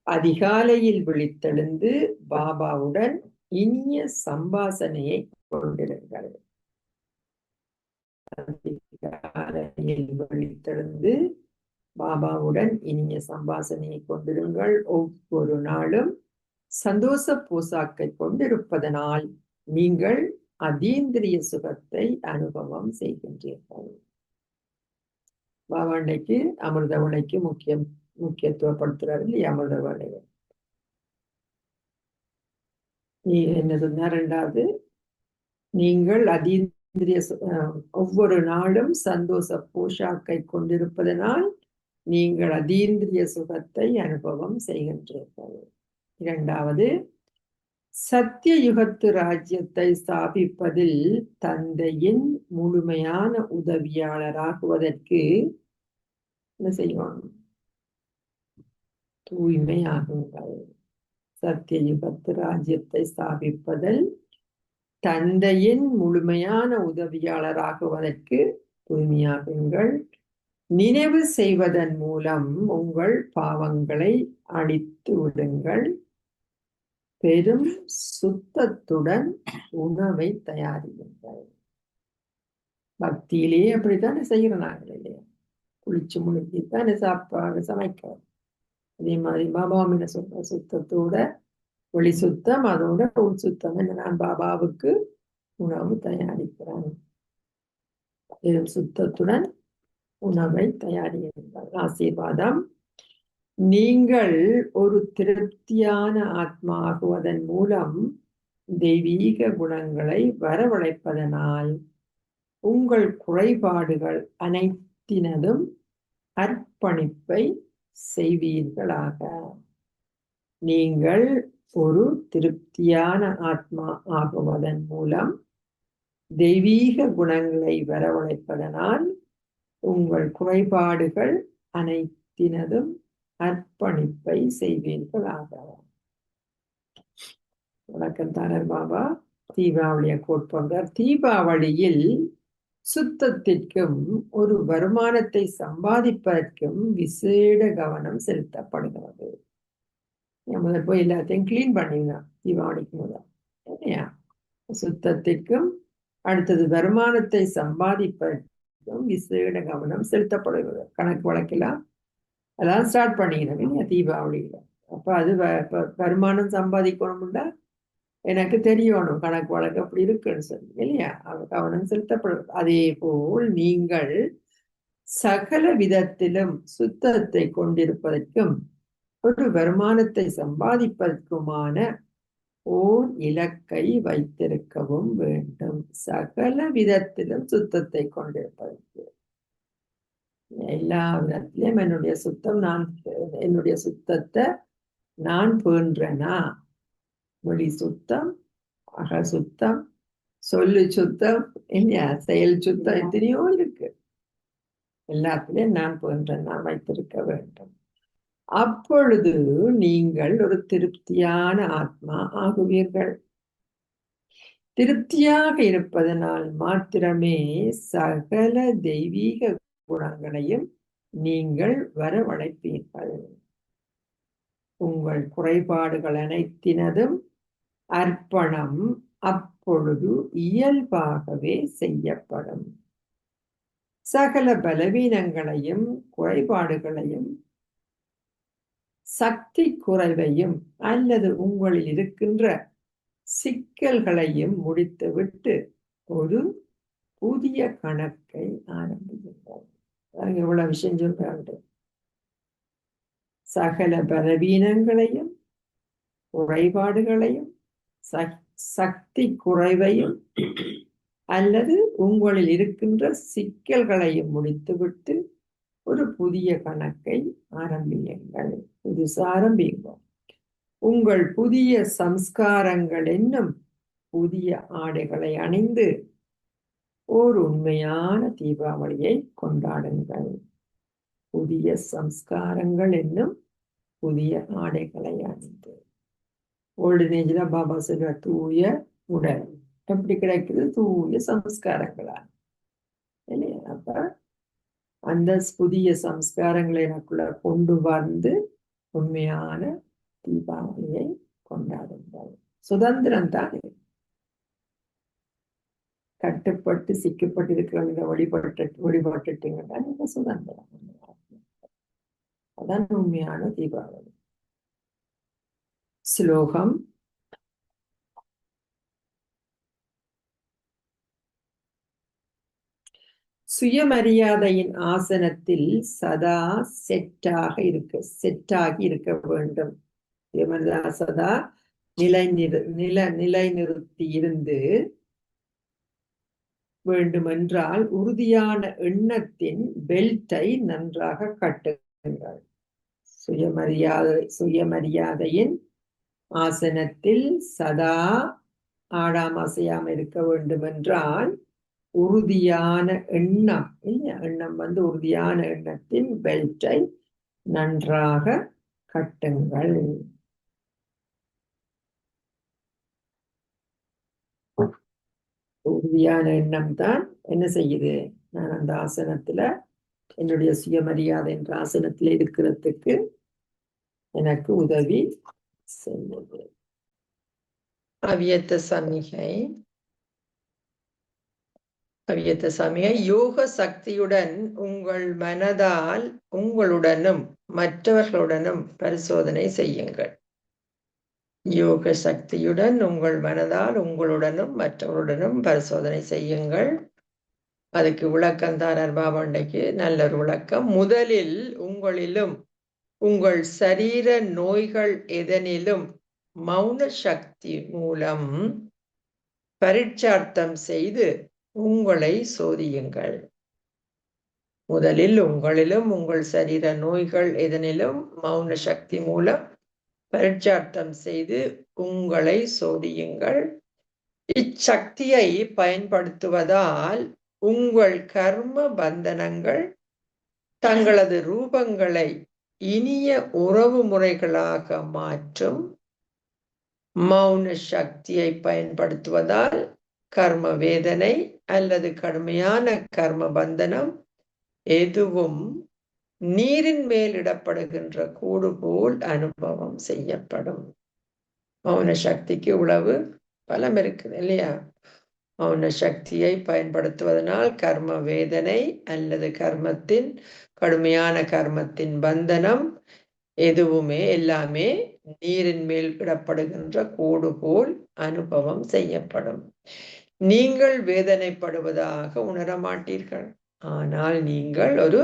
அதிகாலையில் விழித்தெழுந்து பாபாவுடன் இனிய சம்பாசனையை கொண்டிருங்கள். அதிகாலையில் விழித்தெழுந்து பாபாவுடன் இனிய சம்பாசனையை கொண்டிருங்கள். ஒவ்வொரு நாளும் சந்தோஷ போசாக்கை கொண்டிருப்பதனால் நீங்கள் அதீந்திரிய சுகத்தை அனுபவம் செய்கின்றீர்கள். பாபா அன்னைக்கு அமிர்த உலைக்கு முக்கியத்துவப்படுத்துறாரு இல்லையா? அமிர்த உலை நீ என்ன சொன்ன? 2வது, நீங்கள் அதீந்திரிய ஒவ்வொரு நாளும் சந்தோஷ போஷாக்கை கொண்டிருப்பதனால் நீங்கள் அதீந்திரிய சுகத்தை அனுபவம் செய்கின்றீர்கள். 2வது, சத்திய யுகத்து ராஜ்யத்தை ஸ்தாபிப்பதில் தந்தையின் முழுமையான உதவியாளராகுவதற்கு என்ன செய்வாங்க? தூய்மையாகுங்கள். சத்திய யுகத்து ராஜ்யத்தை ஸ்தாபிப்பதில் தந்தையின் முழுமையான உதவியாளராகுவதற்கு தூய்மையாகுங்கள். நினைவு செய்வதன் மூலம் உங்கள் பாவங்களை அழித்து விடுங்கள். பெரும் சுத்தத்துடன் உணவை தயாரியுங்கள். பக்தியிலே அப்படித்தானே செய்கிறாங்க இல்லையா? குளிச்சு முழுக்கித்தானே சாப்பாடு சமைக்கிறோம். அதே மாதிரி பாபாவும் என்ன சொல்ற? சுத்தத்தோட ஒளி சுத்தம், அதோட உள் சுத்தம். என்ன, நான் பாபாவுக்கு உணவு தயாரிக்கிறேன். பெரும் சுத்தத்துடன் உணவை தயாரியுங்கள். ஆசீர்வாதம். நீங்கள் ஒரு திருப்தியான ஆத்மா ஆகுவதன் மூலம் தெய்வீக குணங்களை வரவழைப்பதனால் உங்கள் குறைபாடுகள் அனைத்தினதும் அர்ப்பணிப்பை செய்வீர்களாக. நீங்கள் ஒரு திருப்தியான ஆத்மா ஆகுவதன் மூலம் தெய்வீக குணங்களை வரவழைப்பதனால் உங்கள் குறைபாடுகள் அனைத்தினதும் அர்ப்பணிப்பை செய்வீர்களாக. வணக்கம் தாரர் பாபா தீபாவளியை கோட் பண்றார். தீபாவளியில் சுத்தத்திற்கும் ஒரு வருமானத்தை சம்பாதிப்பதற்கும் விசேட கவனம் செலுத்தப்படுகிறது. முதல் போய் எல்லாத்தையும் கிளீன் பண்ணிடலாம் தீபாவளிக்கு முதல் இல்லையா. சுத்தத்திற்கும் அடுத்தது வருமானத்தை சம்பாதிப்பதற்கும் விசேட கவனம் செலுத்தப்படுகிறது. கணக்கு வழக்கெல்லாம் அதான் ஸ்டார்ட் பண்ணிக்கணும் இல்லையா தீபாவளியில. அப்ப அது வருமானம் சம்பாதிக்கணும்னா எனக்கு தெரியணும் கணக்கு வழக்கு அப்படி இருக்குன்னு சொல்லி இல்லையா. கவனம் செலுத்தப்படுகிறது. அதே போல் நீங்கள் சகல விதத்திலும் சுத்தத்தை கொண்டிருப்பதற்கும் ஒரு வருமானத்தை சம்பாதிப்பதற்குமான ஓர் இலக்கை வைத்திருக்கவும் வேண்டும். சகல விதத்திலும் சுத்தத்தை கொண்டிருப்பதற்கு எல்லா விதத்திலும் என்னுடைய சுத்தத்தை நான் பேணுறேனா. மொழி சுத்தம், அக சுத்தம், சொல்லு சுத்தம், இல்லையா செயல் சுத்தம், எத்தனையோ இருக்கு. எல்லாத்திலையும் நான் பேணுறேன், நான் வைத்திருக்க வேண்டும். அப்பொழுது நீங்கள் ஒரு திருப்தியான ஆத்மா ஆகுவீர்கள். திருப்தியாக இருப்பதனால் மாத்திரமே சகல தெய்வீக குணங்களையும் நீங்கள் வரவழைப்பீர்கள். உங்கள் குறைபாடுகள் அனைத்தினதும் அர்ப்பணம் அப்பொழுது இயல்பாகவே செய்யப்படும். சகல பலவீனங்களையும் குறைபாடுகளையும் சக்தி குறைவையும் அல்லது உங்களில் இருக்கின்ற சிக்கல்களையும் முடித்துவிட்டு ஒரு புதிய கணக்கை ஆரம்பிக்கின்றோம். எவ்வளவு விஷயம் சொல்றாங்க. சகல பலவீனங்களையும் குறைபாடுகளையும் சக்தி குறைவையும் அல்லது உங்களில் இருக்கின்ற சிக்கல்களையும் முடித்துவிட்டு ஒரு புதிய கணக்கை ஆரம்பியுங்கள். புதுசா ஆரம்பியுங்கள். உங்கள் புதிய சம்ஸ்காரங்கள் என்னும் புதிய ஆடைகளை அணிந்து ஓர் உண்மையான தீபாவளியை கொண்டாடுங்கள். புதிய சம்ஸ்காரங்கள் என்னும் புதிய ஆடைகளை அணிந்து. ஓல்டு ஏஜ்ல பாபா சொல்ற தூய உடல் எப்படி கிடைக்குது? தூய சம்ஸ்காரங்களா இல்லையா. அப்ப அந்த புதிய சம்ஸ்காரங்களை எனக்குள்ள கொண்டு வந்து உண்மையான தீபாவளியை கொண்டாடுங்கள். சுதந்திரம் தானே. கட்டுப்பட்டு சிக்கப்பட்டு இருக்கிறவங்க வழிபட்டுட்டீங்கன்னா நீங்க சுதந்திரம். அதான் உண்மையான தீபாவளி. ஸ்லோகம். சுயமரியாதையின் ஆசனத்தில் சதா செட்டாகி இருக்க வேண்டும். சுயமரியாதை சதா நிலைநிறுத்தி இருந்து வேண்டுமென்றால் உறுதியான எண்ணத்தின் பெல்ட்டை நன்றாக கட்டுங்கள். சுயமரியாதையின் ஆசனத்தில் சதா ஆடாம அசையாம இருக்க வேண்டுமென்றால் உறுதியான எண்ணம் இல்லையா. எண்ணம் உறுதியான எண்ணத்தின் பெல்ட்டை நன்றாக கட்டுங்கள். உறுதியான எண்ணம் தான் என்ன செய்யுது? நான் அந்த ஆசனத்துல என்னுடைய சுயமரியாதை என்ற ஆசனத்துல இருக்கிறதுக்கு எனக்கு உதவி செய்யுது. அவ்வியத்த சமிகை யோக சக்தியுடன் உங்கள் மனதால் உங்களுடனும் மற்றவர்களுடனும் பரிசோதனை செய்யுங்கள். யோக சக்தியுடன் உங்கள் மனதால் உங்களுடனும் மற்றவர்களுடனும் பரிசோதனை செய்யுங்கள். அதுக்கு விளக்கம் தாரார் பாபாண்டைக்கு நல்ல ஒரு விளக்கம். முதலில் உங்களிலும் உங்கள் சரீர நோய்கள் எதனிலும் மௌன சக்தி மூலம் பரீட்சார்த்தம் செய்து உங்களை சோதியுங்கள். முதலில் உங்களிலும் உங்கள் சரீர நோய்கள் எதனிலும் மௌன சக்தி மூலம் பரீட்சார்த்தம் செய்து உங்களை சோதியுங்கள். இச்சக்தியை பயன்படுத்துவதால் உங்கள் கர்ம பந்தனங்கள் தங்களது ரூபங்களை இனிய உறவு முறைகளாக மாற்றும். மௌன சக்தியை பயன்படுத்துவதால் கர்ம வேதனை அல்லது கடுமையான கர்ம பந்தனம் எதுவும் நீரின் மேல் இடப்படுகின்ற கூடு போல் அனுபவம் செய்யப்படும். மௌன சக்திக்கு உளவு பலம் இருக்குது இல்லையா? மௌன சக்தியை பயன்படுத்துவதனால் கர்ம வேதனை அல்லது கடுமையான கர்மத்தின் பந்தனம் எதுவுமே எல்லாமே நீரின் மேல் இடப்படுகின்ற கூடு போல் அனுபவம் செய்யப்படும். நீங்கள் வேதனைப்படுவதாக உணரமாட்டீர்கள். ஆனால் நீங்கள் ஒரு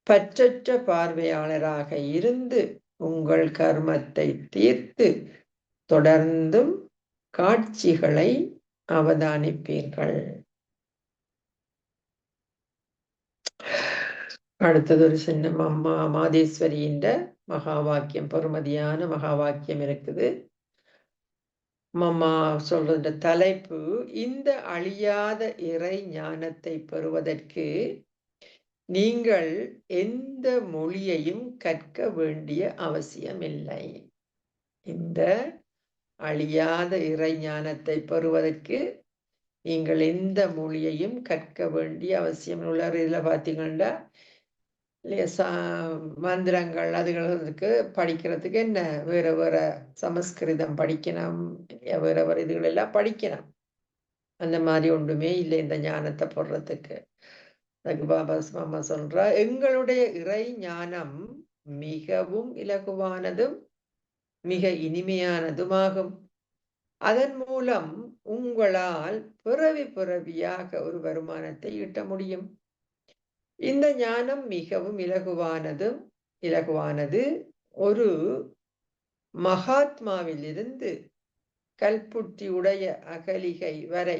பற்றற்ற பார்வையாளராக இருந்து உங்கள் கர்மத்தை தீர்த்து தொடர்ந்தும் காட்சிகளை அவதானிப்பீர்கள். அடுத்தது ஒரு சின்ன மாதேஸ்வரியின் மகா வாக்கியம், பொறுமதியான மகா வாக்கியம் இருக்குது. மம்மா சொல்ற தலைப்பு, இந்த அழியாத இறை ஞானத்தை பெறுவதற்கு நீங்கள் எந்த மொழியையும் கற்க வேண்டிய அவசியமில்லை. இந்த அழியாத இறை ஞானத்தை பெறுவதற்கு நீங்கள் எந்த மொழியையும் கற்க வேண்டிய அவசியம் உள்ள. இதில் பார்த்தீங்கன்னா மந்திரங்கள் அதுகளுக்கு படிக்கிறதுக்கு என்ன வேற வேற சமஸ்கிருதம் படிக்கணும், வேற வேற இதுகள் எல்லாம் படிக்கணும். அந்த மாதிரி ஒன்றுமே இல்லை இந்த ஞானத்தை போடுறதுக்கு. அதுக்கு பாபா மாமா சொல்றா, எங்களுடைய இறை ஞானம் மிகவும் இலகுவானதும் மிக இனிமையானதுமாகும். அதன் மூலம் உங்களால் பிறவியாக ஒரு வருமானத்தை ஈட்ட முடியும். இந்த ஞானம் மிகவும் இலகுவானது. ஒரு மகாத்மாவில் இருந்து கல்புட்டி உடைய அகலிகை வரை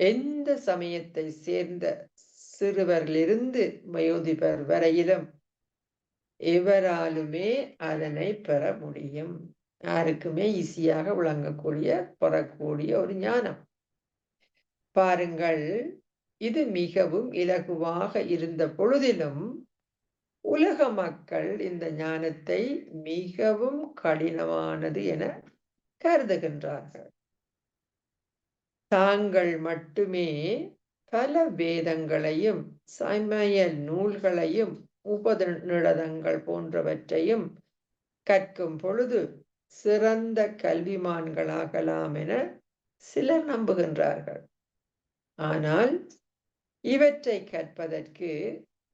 எந்த சமயத்தை சேர்ந்த சிறுவரிலிருந்து வயோதிபர் வரையிலும் எவராலுமே அதனை பெற முடியும். யாருக்குமே ஈஸியாக விளங்கக்கூடிய பெறக்கூடிய ஒரு ஞானம். பாருங்கள், இது மிகவும் இலகுவாக இருந்த பொழுதிலும் உலக மக்கள் இந்த ஞானத்தை மிகவும் கடினமானது என கருதுகின்றார்கள். தாங்கள் மட்டுமே பல வேதங்களையும் சமய நூல்களையும் உபநிடதங்கள் போன்றவற்றையும் கற்கும் பொழுது சிறந்த கல்விமான்களாகலாம் என சிலர் நம்புகின்றார்கள். ஆனால் இவற்றை கற்பதற்கு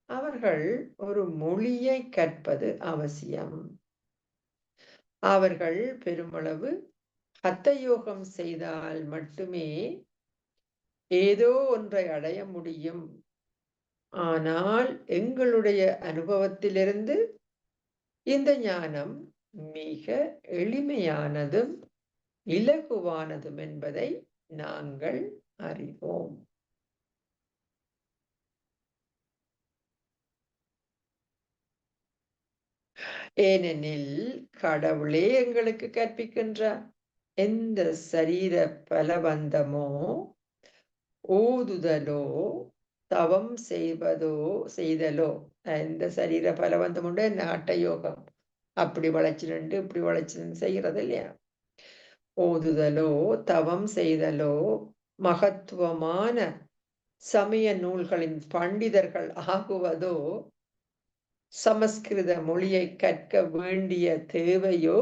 அவர்கள் ஒரு மொழியை கற்பது அவசியம். அவர்கள் பெருமளவு ஹத்த யோகம் செய்தால் மட்டுமே ஏதோ ஒன்றை அடைய முடியும். ஆனால் எங்களுடைய அனுபவத்திலிருந்து இந்த ஞானம் மிக எளிமையானதும் இலகுவானதும் என்பதை நாங்கள் அறிவோம். ஏனெனில் கடவுளே எங்களுக்கு கற்பிக்கின்றார். எந்த சரீர பலவந்தமோ ஓதுதலோ தவம் செய்தலோ, இந்த சரீர பலவந்தம் உண்டு நாட்ட யோகம், அப்படி வளைச்சு நின்று இப்படி வளைச்சு நின்று செய்கிறது இல்லையா? ஓதுதலோ தவம் செய்தலோ மகத்துவமான சமய நூல்களின் பண்டிதர்கள் ஆகுவதோ சமஸ்கிருத மொழியை கற்க வேண்டிய தேவையோ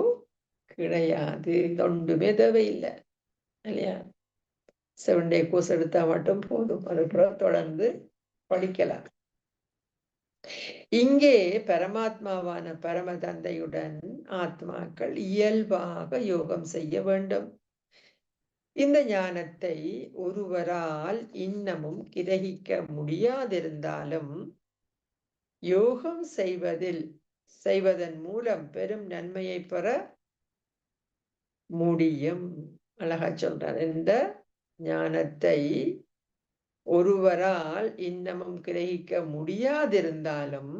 கிடையாது. ஒன்றுமே தேவையில்லை இல்லையா? 7 day கோர்ஸ் எடுத்தா மட்டும் போதும். அதுக்கப்புறம் தொடர்ந்து படிக்கலாம். இங்கே பரமாத்மாவான பரம தந்தையுடன் ஆத்மாக்கள் இயல்பாக யோகம் செய்ய வேண்டும். இந்த ஞானத்தை ஒருவரால் இன்னமும் கிரகிக்க முடியாதிருந்தாலும் யோகம் செய்வதன் மூலம் பெரும் நன்மையை பெற முடியும். அழகா சொல்றார். இந்த ஞானத்தை ஒருவரால் இன்னமும் கிரகிக்க முடியாதிருந்தாலும்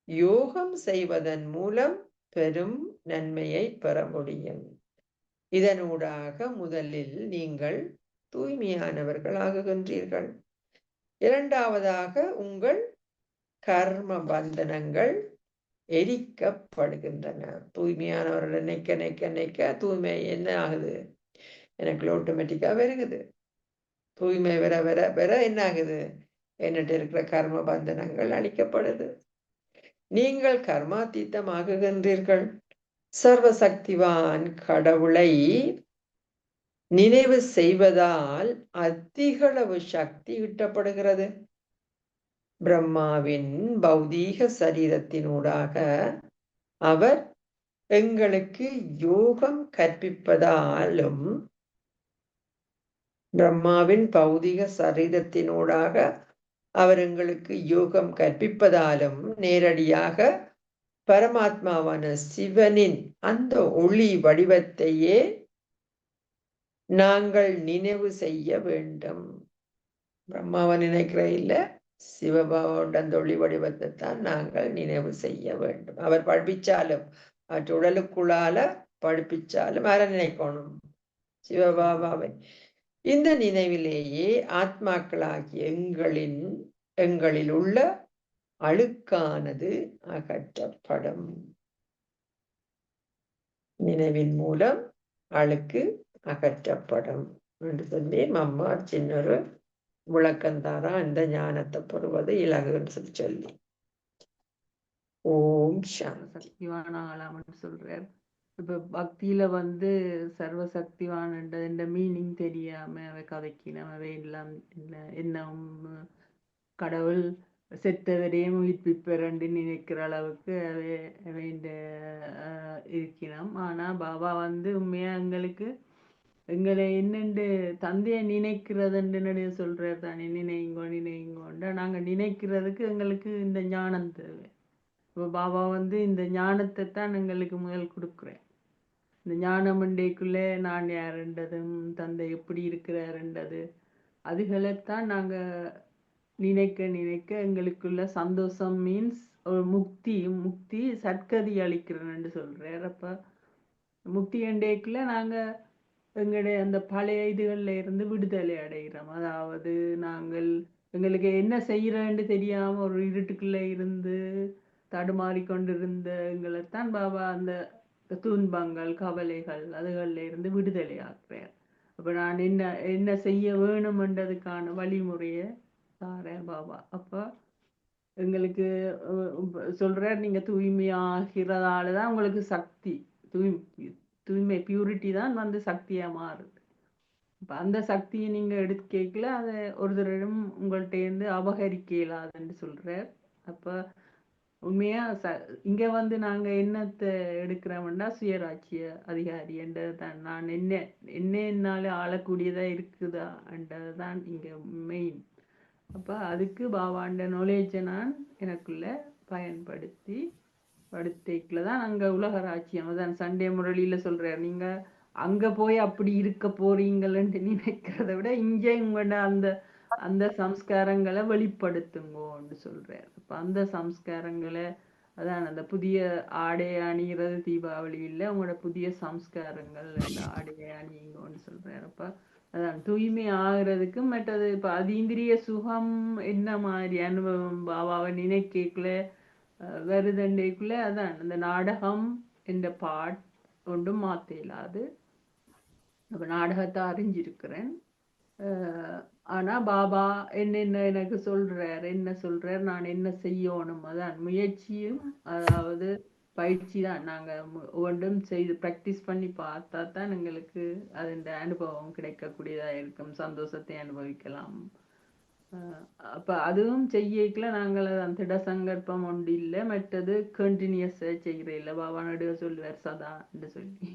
யோகம் செய்வதன் மூலம் பெரும் நன்மையை பெற முடியும். இதனூடாக முதலில் நீங்கள் தூய்மையானவர்கள் ஆகுகின்றீர்கள். இரண்டாவதாக உங்கள் கர்ம பந்தனங்கள் எரிக்கப்படுகின்றன. தூய்மையானவர்கள் நினைக்க நினைக்க நினைக்க தூய்மை என்ன ஆகுது? எனக்கு ஆட்டோமேட்டிக்கா வருகுது. தூய்மை வர வர வர என்ன ஆகுது? என்னட்டு இருக்கிற கர்ம பந்தனங்கள் அழிக்கப்படுது. நீங்கள் கர்மாத்தீத்தமாகுகின்றீர்கள். சர்வசக்திவான் கடவுளை நினைவு செய்வதால் அதிகளவு சக்தி ஈட்டப்படுகிறது. பிரம்மாவின் பௌதீக சரீரத்தினூடாக அவர் எங்களுக்கு யோகம் கற்பிப்பதாலும் பிரம்மாவின் பௌதிக சரீரத்தினூடாக அவர் எங்களுக்கு யோகம் கற்பிப்பதாலும் நேரடியாக பரமாத்மாவான சிவனின் அந்த ஒளி வடிவத்தையே நாங்கள் நினைவு செய்ய வேண்டும். பிரம்மாவை நினைக்கிற இல்ல, சிவபாவோட அந்த ஒளி வடிவத்தை தான் நாங்கள் நினைவு செய்ய வேண்டும். அவர் படிப்பிச்சாலும் மற்ற உடலுக்குள்ளால படிப்பிச்சாலும் அதை நினைக்கணும், சிவபாபாவை. இந்த நினைவிலேயே ஆத்மாக்களாகிய எங்களில் உள்ள அழுக்கானது அகற்றப்படும். நினைவின் மூலம் அழுக்கு அகற்றப்படும் என்று சொல்லி அம்மா சின்னொரு விளக்கந்தாரா இந்த ஞானத்தை பெறுவது இலகுன்னு சொல்லி. ஓம் சாந்தி. சக்திவான ஆளாமன்னு சொல்றார். இப்ப பக்தியில சர்வசக்திவான்ன்றது இந்த மீனிங் தெரியாம அவை கதைக்கினோம். அவை எல்லாம் என்ன கடவுள் செத்தவரையும் உயிர்ப்பிப்பரண்டு நினைக்கிற அளவுக்கு அவை இருக்கணும். ஆனா பாபா உண்மையா எங்களை என்னென்று தந்தையை நினைக்கிறதுன்னு சொல்றாரு தானே. நினைங்கோண்டா நாங்க நினைக்கிறதுக்கு எங்களுக்கு இந்த ஞானம் தேவை. இப்போ பாபா இந்த ஞானத்தை தான் எங்களுக்கு முதல் கொடுக்குறேன். இந்த ஞானம் மண்டைக்குள்ளே நான் யாருன்றதும் தந்தை எப்படி இருக்கிறாருன்றது அதுகளைத்தான் நாங்க நினைக்க நினைக்க எங்களுக்குள்ள சந்தோஷம் மீன்ஸ் ஒரு முக்தி சட்கதி அளிக்கிறேன்னு சொல்றார். அப்ப முக்தி அண்டைக்குள்ள நாங்க எங்களுடைய அந்த பழைய இதுகள்ல இருந்து விடுதலை அடைகிறோம். அதாவது எங்களுக்கு என்ன செய்யறேன்னு தெரியாம ஒரு இருட்டுக்குள்ள இருந்து தடுமாறி கொண்டிருந்த எங்களைத்தான் பாபா அந்த துன்பங்கள் கவலைகள் அதுகள்ல இருந்து விடுதலை ஆக்குறார். அப்ப நான் என்ன செய்ய வேணும்ன்றதுக்கான வழிமுறைய தாரேன் பாபா. அப்ப எங்களுக்கு சொல்றார், நீங்க தூய்மையாகிறதாலதான் உங்களுக்கு சக்தி, தூய்மை பியூரிட்டி தான் சக்தியா மாறுது. அப்ப அந்த சக்தியை நீங்க எடுத்துக்கல அதை ஒரு தரம் உங்கள்கிட்ட இருந்து அபகரிக்க இயலாதுன்னு சொல்றார். அப்ப உண்மையா இங்க நாங்க என்னத்தை எடுக்கிறோம்னா சுயராட்சிய அதிகாரி என்றதான், நான் என்னால ஆளக்கூடியதா இருக்குதா என்றதான் இங்க மெயின். அப்ப அதுக்கு பாபாண்ட நாலேஜை நான் எனக்குள்ள படுத்திக்கலதான் அங்க உலக ராட்சியம். அதான் சண்டே முரளியில சொல்றாரு, நீங்க அங்க போய் அப்படி இருக்க போறீங்கன்னு நினைக்கிறத விட இங்கே உங்களோட அந்த சம்ஸ்காரங்களை வெளிப்படுத்துங்கன்னு சொல்றாரு. அப்ப அந்த சம்ஸ்காரங்களை அதான் அந்த புதிய ஆடையை அணிகிறது தீபாவளி இல்ல, உங்களோட புதிய சம்ஸ்காரங்கள் அந்த ஆடையை அணியுங்கன்னு சொல்றாரு. அப்ப அதான் தூய்மை ஆகுறதுக்கு மற்றது இப்ப அதீந்திரிய சுகம் என்ன மாதிரி அனுபவம் பாபாவை நினைக்கல வருதண்டைக்குள்ள அதான் அந்த நாடகம் என்ற பாட் ஒன்றும் மாத்த இயலாது. அப்ப நாடகத்தை அறிஞ்சிருக்கிறேன். ஆனா பாபா என்ன எனக்கு என்ன சொல்றார், நான் என்ன செய்யணும், அதான் முயற்சியும் அதாவது பயிற்சி தான். நாங்க ஒன்றும் செய்து பிராக்டிஸ் பண்ணி பார்த்தா தான் எங்களுக்கு அதன் அனுபவம் கிடைக்கக்கூடியதா இருக்கும், சந்தோஷத்தை அனுபவிக்கலாம். அப்ப அதுவும் செய்யல நாங்கள் அந்த திட சங்கல்பம் ஒன்று இல்லை, மற்றது கண்டினியூஸா செய்யற இல்லை. பாபா நடுவ சொல்லுவார் சதா என்று சொல்லி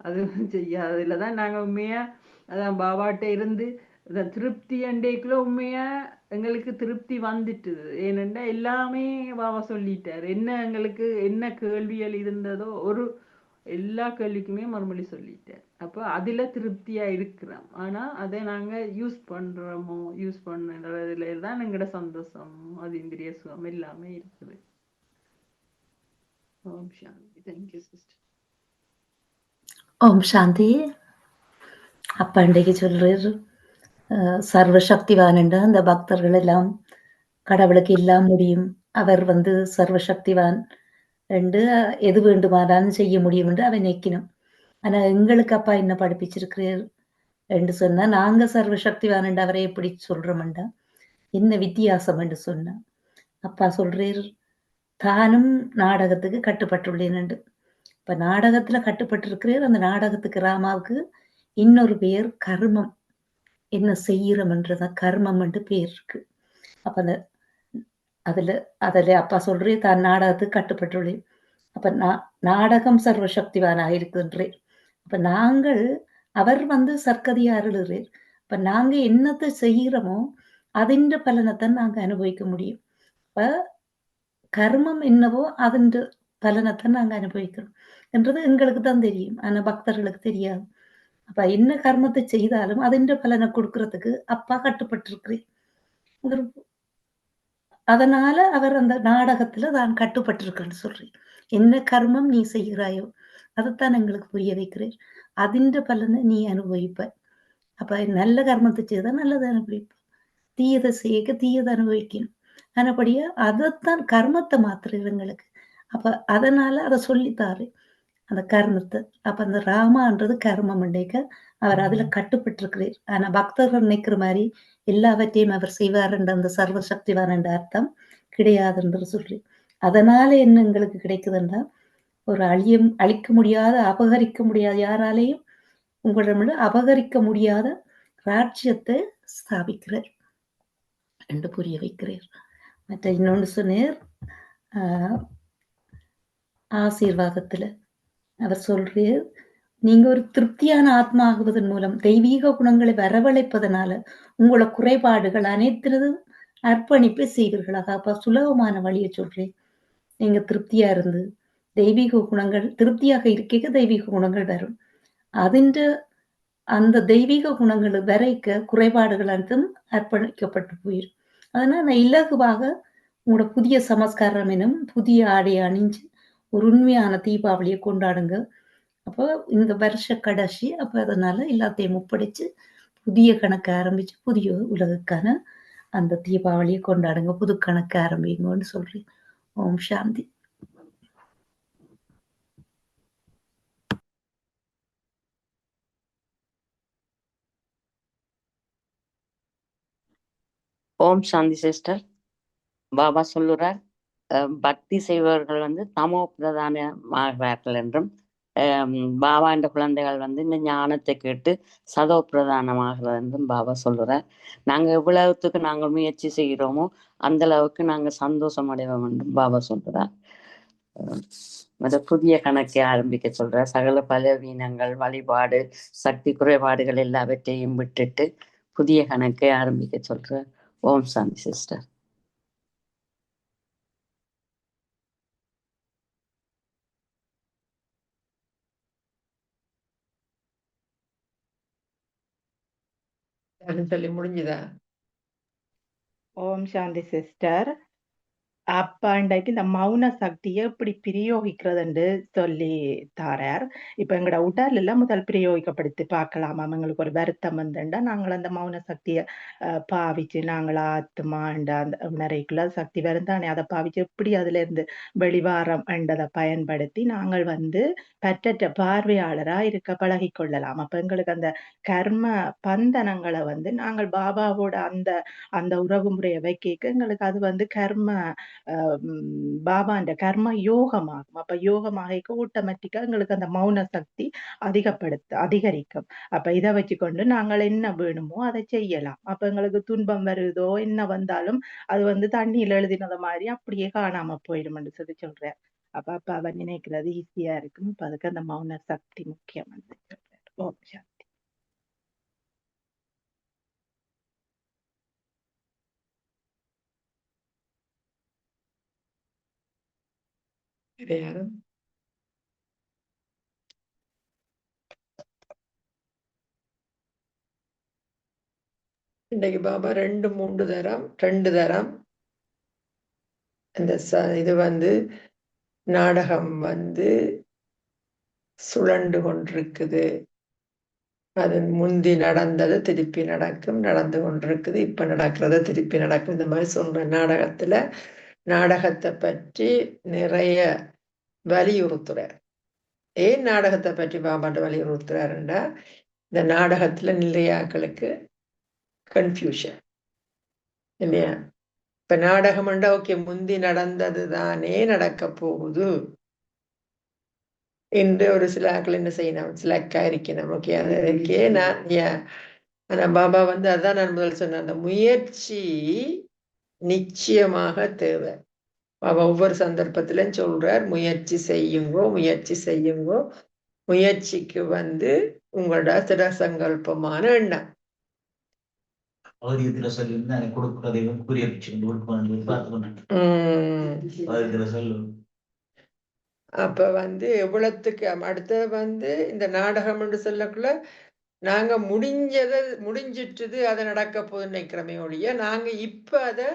அதுவும் செய்யாததுலதான் நாங்க உண்மையா அதான் பாபாட்ட இருந்து இந்த திருப்தி அண்டைக்குள்ள உண்மையா எங்களுக்கு திருப்தி வந்துட்டுது. ஏனென்றா எல்லாமே பாபா சொல்லிட்டார். என்ன எங்களுக்கு என்ன கேள்விகள் இருந்ததோ எல்லா கேள்விக்குமே மறுமொழி சொல்லிட்டார். அப்போ அதுல திருப்தியா இருக்கிறோம். ஆனா அதை நாங்க யூஸ் பண்றோமோ, யூஸ் பண்றதுல தான் எங்களோட சந்தோஷம், அது இந்திரிய சுகம் எல்லாமே இருக்குது. ஓம் சாந்தி. Thank you sister. ஓம் சாந்தி. அப்ப அன்றைக்கு சொல்றாரு சர்வசக்திவான் என்று அந்த பக்தர்கள் எல்லாம் கடவுளுக்கு எல்லாம் முடியும், அவர் சர்வசக்திவான் என்று எது வேண்டுமானாலும் செய்ய முடியும் என்று அவன் நினைக்கணும். ஆனா எங்களுக்கு அப்பா என்ன படிப்பிச்சிருக்கிறார் என்று சொன்னா, நாங்க சர்வசக்திவான் என்று அவரை எப்படி சொல்றோம்டா, என்ன வித்தியாசம் என்று சொன்னா, அப்பா சொல்றார் தானும் நாடகத்துக்கு கட்டுப்பட்டுள்ளேன் என்று. இப்ப நாடகத்துல கட்டுப்பட்டிருக்கிறார். அந்த நாடகத்துக்கு ராமாவுக்கு இன்னொரு பெயர் கர்மம். என்ன செய்யறோம்ன்றத கர்மம் என்று பேர் இருக்கு. அப்ப அதுல அப்பா சொல்றே தான் நாடகத்துக்கு கட்டுப்பட்டுள்ளேன். அப்ப நாடகம் சர்வசக்திவானாக இருக்கின்றேன். அப்ப நாங்கள் அவர் சர்க்கதியா அருளுறேன். அப்ப நாங்க என்னத்தை செய்யறோமோ அதின் பலனைத்தான் நாங்க அனுபவிக்க முடியும். அப்ப கர்மம் என்னவோ அதன் பலனைத்தான் நாங்க அனுபவிக்கிறோம் என்றது எங்களுக்கு தான் தெரியும். ஆனா பக்தர்களுக்கு தெரியாது. அப்ப என்ன கர்மத்தை செய்தாலும் அதின் பலனை கொடுக்கறதுக்கு அப்பா கட்டுப்பட்டிருக்கிறேன். அதனால அவர் அந்த நாடகத்துல தான் கட்டுப்பட்டிருக்கேன்னு சொல்றேன். என்ன கர்மம் நீ செய்கிறாயோ அதைத்தான் எங்களுக்கு புரிய வைக்கிறேன். அதின் பலனை நீ அனுபவிப்ப. அப்ப நல்ல கர்மத்தை செய்தா நல்லதை அனுபவிப்ப, தீயதை செய்ய தீயதை அனுபவிக்கணும். ஆனபடியா அதைத்தான் கர்மத்தை மாத்துறது எங்களுக்கு. அப்ப அதனால அதை சொல்லித்தாரு அந்த கர்மத்தை. அப்ப அந்த ராமான்றது கர்மம் இன்றைக்க அவர் அதுல கட்டுப்பட்டிருக்கிறார். ஆனா பக்தர்கள் நினைக்கிற மாதிரி எல்லாவற்றையும் அவர் செய்வார் என்ற அந்த சர்வசக்திவான் என்ற அர்த்தம் கிடையாதுன்ற சொல்லி. அதனால என்ன எங்களுக்கு கிடைக்குதுன்றா, ஒரு அழிக்க முடியாத, அபகரிக்க முடியாத, யாராலையும் உங்களிடமிருந்து அபகரிக்க முடியாத ராஜ்யத்தை ஸ்தாபிக்கிறார் என்று புரிய வைக்கிறார். மற்ற இன்னொன்று சொன்னார் ஆசீர்வாதத்துல அவர் சொல்றார், நீங்க ஒரு திருப்தியான ஆத்மா ஆகுவதன் மூலம் தெய்வீக குணங்களை வரவழைப்பதனால உங்களோட குறைபாடுகள் அனைத்தினதும் அர்ப்பணிப்பை செய்வீர்களாக. அப்ப சுலபமான வழியை சொல்றேன். நீங்க திருப்தியா இருந்து தெய்வீக குணங்கள் திருப்தியாக இருக்க தெய்வீக குணங்கள் வரும். அந்த தெய்வீக குணங்கள் வரைக்க குறைபாடுகள் அனைத்தும் அர்ப்பணிக்கப்பட்டு போயிடும். அதனால நான் இலகுவாக உங்களோட புதிய சமஸ்காரம் எனும் புதிய ஆடை அணிஞ்சு ஒரு உண்மையான தீபாவளியை கொண்டாடுங்க. அப்போ இந்த வருஷ கடைசி. அப்ப அதனால எல்லாத்தையும் ஒப்படைச்சு புதிய கணக்கு ஆரம்பிச்சு புதிய உலகுக்கான அந்த தீபாவளியை கொண்டாடுங்க, புது கணக்கு ஆரம்பிங்கன்னு சொல்றேன். ஓம் சாந்தி. ஓம் சாந்தி சிஸ்டர். பாபா சொல்லுறார், பக்தி செய்பவர்கள் தமோ பிரதானமாகிறார்கள் என்றும், பாபா என்ற குழந்தைகள் இந்த ஞானத்தை கேட்டு சதோ பிரதானமாகிறது என்றும் பாபா சொல்லுறார். நாங்கள் எவ்வளவுத்துக்கு நாங்கள் முயற்சி செய்கிறோமோ அந்த அளவுக்கு நாங்கள் சந்தோஷம் அடைவோம் என்றும் பாபா சொல்லுறார். புதிய கணக்கை ஆரம்பிக்க சொல்ற, சகல பலவீனங்கள், வழிபாடு, சக்தி குறைபாடுகள் எல்லாவற்றையும் விட்டுட்டு புதிய கணக்கை ஆரம்பிக்க சொல்ற. ஓம் சாந்தி சிஸ்டர். சொல்லி முடிஞ்சுதா? ஓம் சாந்தி சிஸ்டர். அப்ப அன்றைக்கு இந்த மௌன சக்தியை எப்படி பிரயோகிக்கிறதுன்னு சொல்லி தாரார். இப்ப எங்களோட உடல்ல முதல் பிரயோகிக்கப்படுத்தி பார்க்கலாம். எங்களுக்கு ஒரு வருத்தம் வந்துண்டா நாங்கள் அந்த மௌன சக்தியை பாவிச்சு நாங்கள் ஆத்மாண்டா அந்த நிறைக்குள்ள சக்தி வருந்தானே அதை பாவிச்சு எப்படி அதுல இருந்து வெளிவாரம் என்றதை பயன்படுத்தி நாங்கள் பற்றற்ற பார்வையாளரா இருக்க பழகி கொள்ளலாம். அப்ப எங்களுக்கு அந்த கர்ம பந்தனங்களை நாங்கள் பாபாவோட அந்த உறவு முறையை வைக்க எங்களுக்கு அது கர்ம பாபாண்ட கர்ம யோகமாகும். அப்ப யோகமாக ஆட்டோமேட்டிக்கா எங்களுக்கு அந்த மௌன சக்தி அதிகரிக்கும். அப்ப இதை வச்சுக்கொண்டு நாங்கள் என்ன வேணுமோ அதை செய்யலாம். அப்ப எங்களுக்கு துன்பம் வருதோ என்ன வந்தாலும் அது தண்ணியில எழுதினத மாதிரி அப்படியே காணாம போயிடும் என்று சொல்றேன். அப்ப அவன் நினைக்கிறது ஈஸியா இருக்கும். இப்ப அதுக்கு அந்த மௌன சக்தி முக்கியம். ஓம் சாந்தி. வேற யாரும்? இன்னைக்கு பாபா 2 தரம் இந்த இது நாடகம் சுழண்டு கொண்டிருக்குது. அது முந்தி நடந்தது திருப்பி நடக்கும், நடந்து கொண்டிருக்குது, இப்ப நடக்கிறத திருப்பி நடக்கும். இந்த மாதிரி சொல்ற நாடகத்தை பற்றி நிறைய வலியுறுத்துறார். ஏன் நாடகத்தை பற்றி பாபாட்ட வலியுறுத்துறாருன்னா, இந்த நாடகத்துல நிறையாக்களுக்கு கன்ஃபியூஷன் இல்லையா? இப்ப நாடகம்ண்டா ஓகே, முந்தி நடந்தது தானே நடக்க போகுது என்று ஒரு சில ஆக்கள் என்ன செய்யணும், சிலக்கா இருக்கணும். ஓகே, அது இருக்கே. ஆனா பாபா அதான் நான் முதல் சொன்னேன், அந்த முயற்சி நிச்சயமாக தேவை. பாபா ஒவ்வொரு சந்தர்ப்பத்திலும் சொல்றார், முயற்சி செய்யுங்கோ, முயற்சி செய்யுங்கோ. முயற்சிக்கு உங்களோட திட சங்கல்பமான எண்ணம். அப்ப எவ்வளவுக்கு அடுத்த இந்த நாடகம் என்று சொல்லக்குள்ள நாங்க முடிஞ்சிட்டுது, அதை நடக்க போது நினைக்கிறோமே ஒழிய, நாங்க இப்ப அதை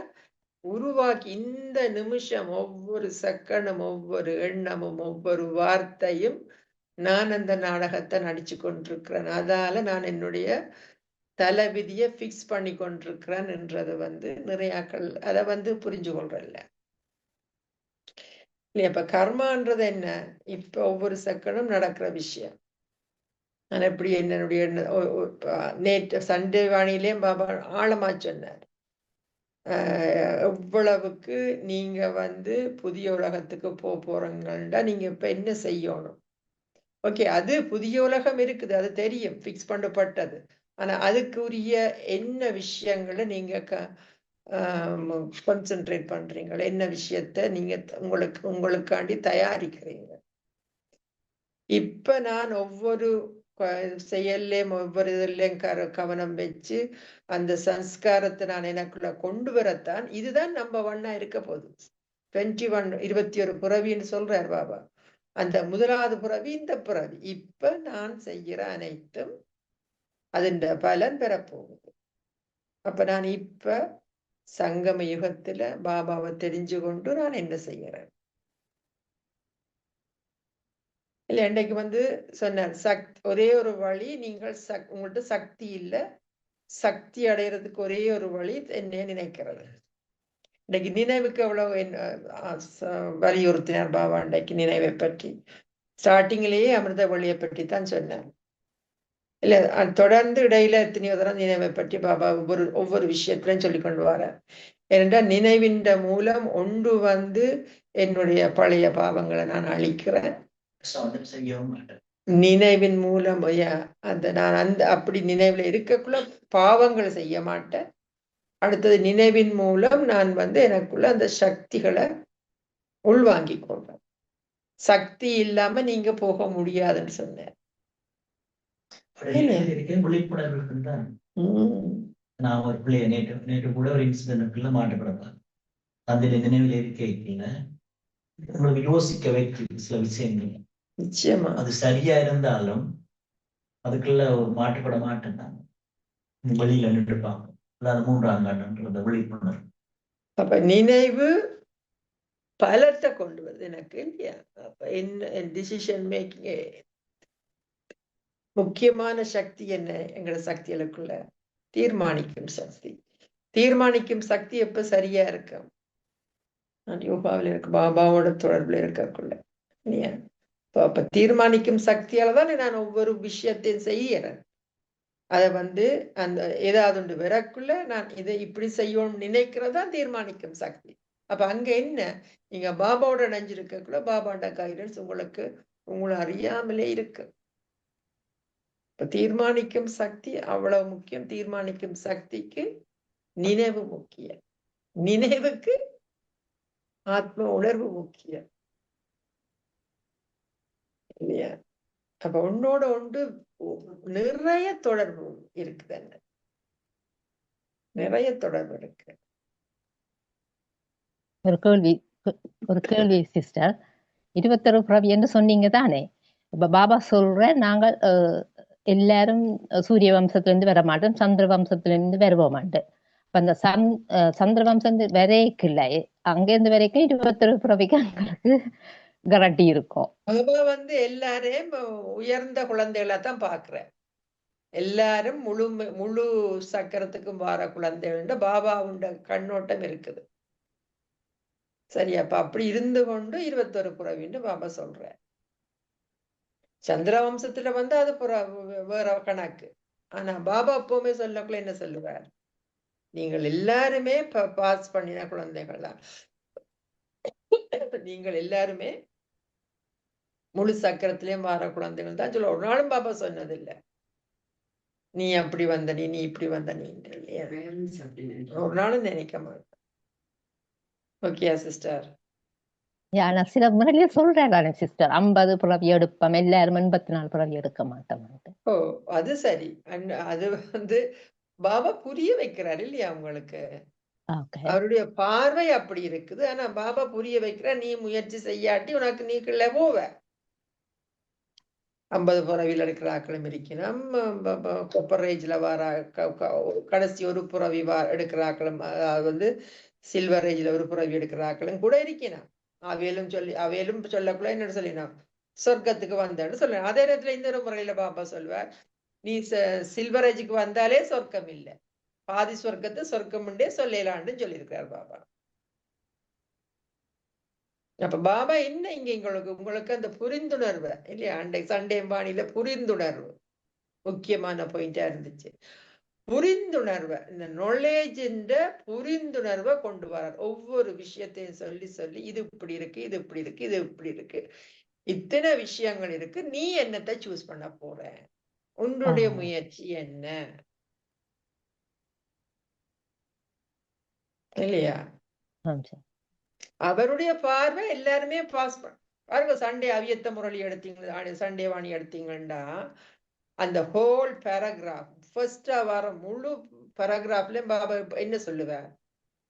உருவாக்கி இந்த நிமிஷம் ஒவ்வொரு செகண்டும், ஒவ்வொரு எண்ணமும், ஒவ்வொரு வார்த்தையும் நான் அந்த நாடகத்தை நடிச்சு கொண்டிருக்கிறேன். அதால நான் என்னுடைய தலைவிதியை பிக்ஸ் பண்ணி கொண்டிருக்கிறேன் என்றது நிறையாக்கள் அதை புரிஞ்சு கொள்றல்ல இல்லையா? இப்ப கர்மான்றது என்ன? இப்ப ஒவ்வொரு செகண்டும் நடக்கிற விஷயம். நான் எப்படி என்னுடைய நேற்று சண்டே வாணியிலேயும் பாபா ஆழமா சொன்னார், எவ்வளவுக்கு நீங்க புதிய உலகத்துக்கு போறீங்கன்னா நீங்க இப்ப என்ன செய்யணும்? ஓகே, அது புதிய உலகம் இருக்குது, அது தெரியும், பிக்ஸ் பண்ணப்பட்டது. ஆனா அதுக்குரிய என்ன விஷயங்களை நீங்க கான்சென்ட்ரேட் பண்றீங்க, என்ன விஷயத்த நீங்க உங்களுக்காண்டி தயாரிக்கிறீங்க. இப்ப நான் ஒவ்வொரு செயல்லையும் ஒவ்வொரு இதுலையும் கவனம் வச்சு அந்த சம்ஸ்காரத்தை நான் எனக்குள்ள கொண்டு வரத்தான். இதுதான் நம்பர் 1 இருக்க போகுது. 21 புறவின்னு சொல்றார் பாபா. அந்த முதலாவது புறவி இந்த புறவி. இப்ப நான் செய்கிற அனைத்தும் அதன் பலன் பெறப்போகுது. அப்ப நான் இப்ப சங்கம யுகத்துல பாபாவை தெரிஞ்சு கொண்டு நான் என்ன செய்கிறேன் இல்ல. இன்னைக்கு சொன்னார், ஒரே ஒரு வழி, நீங்கள் உங்கள்ட்ட சக்தி இல்லை, சக்தி அடைகிறதுக்கு ஒரே ஒரு வழி என்ன நினைக்கிறது. இன்னைக்கு நினைவுக்கு எவ்வளவு வலியுறுத்தினார் பாபா. இன்னைக்கு நினைவை பற்றி ஸ்டார்டிங்லேயே அமிர்த வழியை பற்றி தான் சொன்னார் இல்ல. தொடர்ந்து இடையில எத்தனையோ தரம் நினைவை பற்றி பாபா ஒவ்வொரு விஷயத்திலையும் சொல்லி கொண்டு வரார். ஏனென்றால் நினைவின் மூலம் ஒன்று என்னுடைய பழைய பாவங்களை நான் அழிக்கிறேன். நினைவின் மூலம் நான் அப்படி நினைவுல இருக்கக்குள்ள பாவங்களை செய்ய மாட்டேன். அடுத்தது நினைவின் மூலம் நான் எனக்குள்ள அந்த சக்திகளை உள்வாங்கி கொள்றேன். சக்தி இல்லாம நீங்க போக முடியாதுன்னு சொன்னேன். நான் ஒரு பிள்ளைய நேற்று கூட ஒரு இன்சிடென்ட்ல மாட்டப்படலாம். அந்த நினைவில் இருக்கல உங்களுக்கு யோசிக்க வைக்க சில விஷயங்கள். நிச்சயமா அது சரியா இருந்தாலும் அதுக்குள்ள மாட்டுப்பட மாட்டேன். வெளியில நின்றுப்பாங்க. அதாவது 3ஆம் கட்டம்ன்ற விழிப்புணர்வு. அப்ப நினைவு பலத்தை கொண்டு வருது எனக்கு இல்லையா? அப்ப என்ன டிசிஷன் மேக்கிங் முக்கியமான சக்தி என்ன? எங்களோட சக்திகளுக்குள்ள தீர்மானிக்கும் சக்தி. தீர்மானிக்கும் சக்தி எப்ப சரியா இருக்கும்? நான் யோகாவில் இருக்க பாபாவோட தொடர்புல இருக்கக்குள்ள இல்லையா? அப்ப தீர்மானிக்கும் சக்தியால தான் நான் ஒவ்வொரு விஷயத்தையும் செய்யறேன். அதை அந்த ஏதாவது ஒன்று வரக்குள்ள நான் இதை இப்படி செய்யணும் நினைக்கிறதா தீர்மானிக்கும் சக்தி. அப்ப அங்க என்ன, நீங்க பாபாவோட இணைஞ்சிருக்கக்குள்ள பாபாவோட கைடன்ஸ் உங்களை அறியாமலே இருக்கு. இப்ப தீர்மானிக்கும் சக்தி அவ்வளவு முக்கியம். தீர்மானிக்கும் சக்திக்கு நினைவு முக்கியம். நினைவுக்கு ஆத்ம உணர்வு முக்கியம் இல்லையா? அப்ப ஒன்னோட ஒன்று நிறைய தொடர்பு இருக்குது. நிறைய தொடர்பு இருக்கு. ஒரு கேள்வி சிஸ்டர். 21 பிறவி என்று சொன்னீங்க தானே. இப்ப பாபா சொல்ற நாங்கள் எல்லாரும் சூரிய வம்சத்திலிருந்து வர மாட்டோம், சந்திர வம்சத்திலிருந்து வருவோமாண்டு. அப்ப அந்த சந்திர வம்சம் வரைக்கும் அங்கிருந்து வரைக்கும் 21 பிறவிக்கு எங்களுக்கு கரட்டி இருக்கும். பாபா வந்து எல்லாரையும் உயர்ந்த குழந்தைகளா தான் பாக்குறேன். எல்லாரும் முழு சக்கரத்துக்கும் வார குழந்தைகள் பாபாவுண்ட கண்ணோட்டம் இருக்குது. சரி, அப்ப அப்படி இருந்து கொண்டு 21 பிறவின்னு பாபா சொல்ற. சந்திர வம்சத்துல வந்து அது வேற கணக்கு. ஆனா பாபா எப்பவுமே சொல்லக்குள்ள என்ன சொல்லுவார், நீங்கள் எல்லாருமே பாஸ் பண்ணின குழந்தைகள் தான். நீங்கள் எல்லாருமே முழு சக்கரத்திலயும் வார குழந்தைகள் தான் சொல்ல. ஒரு நாளும் பாபா சொன்னதில்லை நீ அப்படி வந்த நீ இப்படி வந்த நீ, ஒரு நாளும் நினைக்க மாட்டேன். Okay sister. ஆனா சில முறையில சொல்றேன் சிஸ்டர், 50 பிறவி எடுப்போம், எல்லாரும் 84 பிறவி எடுக்க மாட்டோம். ஓ, அது சரி. அது வந்து பாபா புரிய வைக்கிறாரு இல்லையா உங்களுக்கு. அவருடைய பார்வை அப்படி இருக்குது. ஆனா பாபா புரிய வைக்கிற, நீ முயற்சி செய்யாட்டி உனக்கு நீ கீழே போவ. 50 பிறவியில் இருக்கிற ஆக்களும் இருக்கணும், கொப்பர் ஏஜ்ல வர கடைசி ஒரு பிறவி எடுக்கிற ஆக்களும், அதாவது வந்து சில்வர் ஏஜ்ல ஒரு பிறவி எடுக்கிற ஆக்களும் கூட இருக்கணும். அவையிலும் சொல்லக்குள்ள என்ன சொல்லினா சொர்க்கத்துக்கு வந்தேன்னு சொல்ல. அதே நேரத்துல இன்னொரு முறையில பாபா சொல்வார், நீ சில்வர் ஏஜுக்கு வந்தாலே சொர்க்கம் இல்லை, பாதி சொர்க்கத்தை சொர்க்கம் உண்டே சொல்லலான்னு சொல்லியிருக்காரு பாபா. அப்ப பாபா என்ன இங்க உங்களுக்கு அந்த புரிந்துணர்வு இல்லையா, அன்றைக்கு சண்டே பாணியில புரிந்துணர்வு முக்கியமான பாயிண்டா இருந்துச்சு. புரிந்துணர்வை, இந்த நாலேஜ் புரிந்துணர்வை கொண்டு வரார். ஒவ்வொரு விஷயத்தையும் சொல்லி சொல்லி இது இப்படி இருக்கு, இது இப்படி இருக்கு, இது இப்படி இருக்கு, இத்தனை விஷயங்கள் இருக்கு, நீ என்னத்தை சூஸ் பண்ண போற, உன்னுடைய முயற்சி என்ன இல்லையா. அவருடைய பார்வை எல்லாருமே பாஸ் பாருங்க. சண்டே அவியத்த முரளி எடுத்தீங்க, சண்டே வாணி எடுத்தீங்கன்னா அந்த ஹோல் பேராகிராஃப் ஃபர்ஸ்ட் வர முழு பேராகிராஃப்ல பாபா என்ன சொல்லுவார்,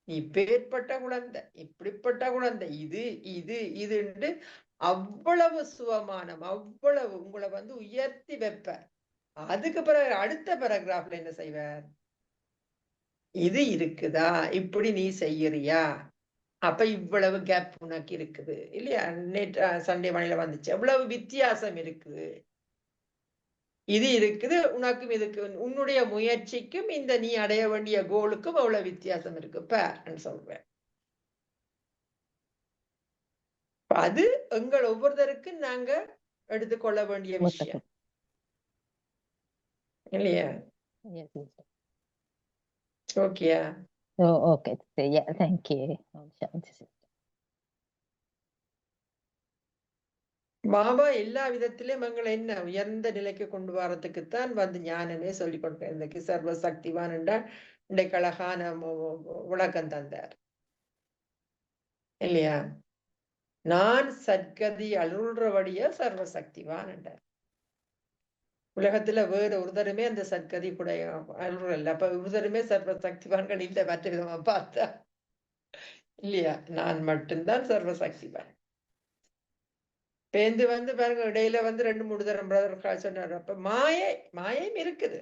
நீ பேர்பட்ட குழந்தை, இப்படிப்பட்ட குழந்தை, இது இது இதுன்னு அவ்வளவு சுவமானம், அவ்வளவு உங்களை வந்து உயர்த்தி வைப்ப. அதுக்கு பிறகு அடுத்த பேராகிராஃப்ல என்ன செய்வார், இது இருக்குதா, இப்படி நீ செய்யறியா, அப்ப இவ்வளவு கேப் உனக்கு இருக்குது இல்லையா. நேற்று சண்டே மணில வந்துச்சு, எவ்வளவு வித்தியாசம் இருக்குது, இது இருக்குது உனக்கும், இதுக்கு உன்னுடைய முயற்சிக்கும் இந்த நீ அடைய வேண்டிய கோலுக்கும் அவ்வளவு வித்தியாசம் இருக்கு பாருன்னு சொல்றேன். அது எங்கள் ஒவ்வொருத்தருக்கும் நாங்க எடுத்துக்கொள்ள வேண்டிய விஷயம் இல்லையா. ஓகேயா? Okay, thank you. பாபா எல்லா விதத்திலும் எங்களை என்ன உயர்ந்த நிலைக்கு கொண்டு வரதுக்குத்தான் வந்து ஞானமே சொல்லிக் கொடுக்க. இன்றைக்கு சர்வ சக்திவான் என்றால் இன்றைக்கு அழகான விளக்கம் தந்தார் இல்லையா. நான் சத்கதி அருள்றபடிய சர்வ சக்திவான் என்றார். உலகத்துல வேற ஒருத்தருமே அந்த சத்கதி கூட அருள். அப்ப ஒருத்தருமே சர்வ சக்திவான்கள் இல்லை மற்ற விதமா பார்த்தா இல்லையா. நான் மட்டும்தான் சர்வ சக்திவான். பேந்து வந்து பாருங்க, இடையில வந்து 2-3 தரம் பிரதர் சொன்னார். அப்ப மாயம் இருக்குது.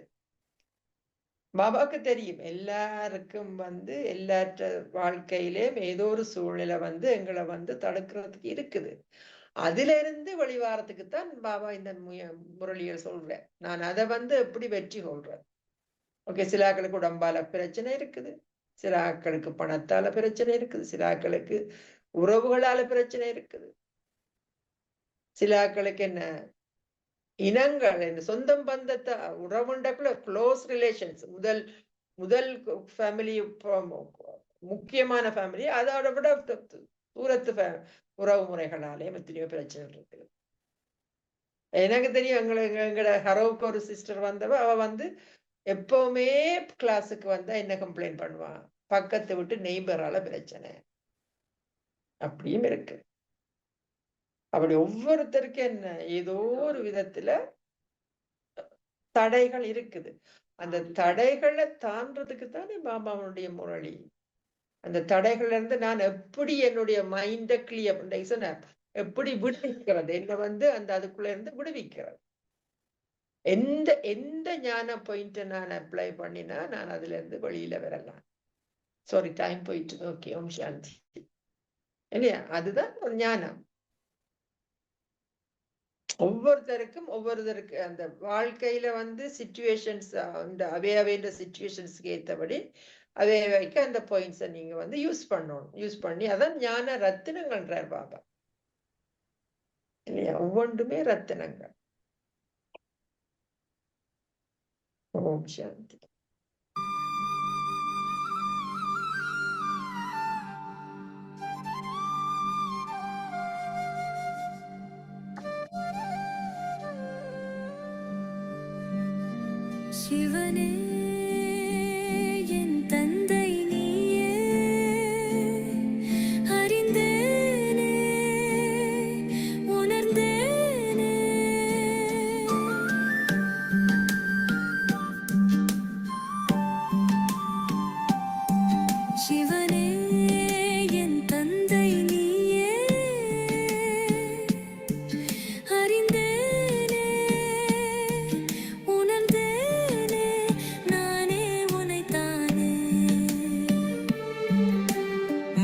பாபாவுக்கு தெரியும் எல்லாருக்கும் வந்து எல்லாற்ற வாழ்க்கையிலேயும் ஏதோ ஒரு சூழ்நிலை வந்து எங்களை வந்து தடுக்கிறதுக்கு இருக்குது. அதுல இருந்து வெளிவாரத்துக்குத்தான் பாபா இந்த முரளியல் சொல்றேன். நான் அதை வந்து எப்படி வெற்றி கொள்றேன். ஓகே, சில ஆக்களுக்கு உடம்பால பிரச்சனை இருக்குது, சில ஆக்களுக்கு பணத்தால பிரச்சனை இருக்குது, சில ஆக்களுக்கு உறவுகளால பிரச்சனை இருக்குது, சில ஆக்களுக்கு என்ன இனங்கள், சொந்தம் பந்தத்தை உறவுண்டக்குள்ள க்ளோஸ் ரிலேஷன்ஸ், முதல் ஃபேமிலி, முக்கியமான ஃபேமிலி, அதோட விட தூரத்து உறவு முறைகளாலே எத்தனையோ பிரச்சனை இருக்கு. எனக்கு தெரியும், எங்கட ஹரோவுக்கு ஒரு சிஸ்டர் வந்தவ, அவ வந்து எப்பவுமே கிளாஸுக்கு வந்தா என்ன கம்ப்ளைண்ட் பண்ணுவான், பக்கத்தை விட்டு நெய்பரால பிரச்சனை. அப்படியும் இருக்கு. அப்படி ஒவ்வொருத்தருக்கு என்ன ஏதோ ஒரு விதத்துல தடைகள் இருக்குது. அந்த தடைகளை தாண்டதுக்கு தானே பாபாவுடைய முரளி. அந்த தடைகள்ல இருந்து நான் எப்படி என்னுடைய மைண்ட கிளியர், எப்படி விடுவிக்கிறது, என்ன வந்து அந்த அதுக்குள்ள இருந்து விடுவிக்கிறது. எந்த எந்த ஞான பாயிண்ட் நான் அப்ளை பண்ணினா நான் அதுல இருந்து வெளியில வரலாம். சாரி, டைம் போயிட்டு. ஓகே, ஓம் சாந்தி. இல்லையா? அதுதான் ஒரு ஞானம். ஒவ்வொருத்தருக்கு அந்த வாழ்க்கையில வந்து சிச்சுவேஷன்ஸ், அந்த அவையவைன்ற சிச்சுவேஷன்ஸ்க்கு ஏற்றபடி அவையவைக்கு அந்த பாயிண்ட்ஸை நீங்க வந்து யூஸ் பண்ணணும். யூஸ் பண்ணி அதான் ஞான ரத்தினங்கள்ன்றார் பாபா. இல்லையா? ஒவ்வொன்றுமே ரத்தினங்கள். ஓம் சாந்தி. சிவனே என் தந்தை நீயே, அறிந்தேனே உணர்ந்தேனே. சிவனே என் தந்தை நீயே, அறிந்தேனே உணர்ந்தேனே, நானே உனைத்தானே.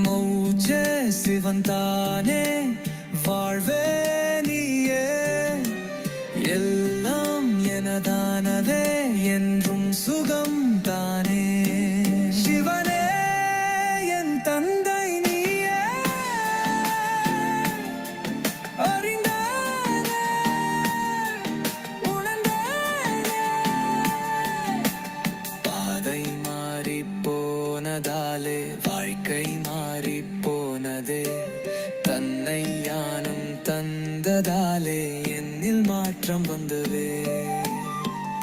மௌஜே சிவந்தானே, வாழ்வே நீயே, எல்லாம் எனதானதே, என்றும் சுகம் தானே. சிவனே என் தந்தை நீயே, அறிந்தானே உணர்ந்தானே. பாதை மாறி போனதாலே வாழ்க்கை மாறி போனதே, தன்னை யானும் தந்ததாலே என்னில் மாற்றம் வந்ததே.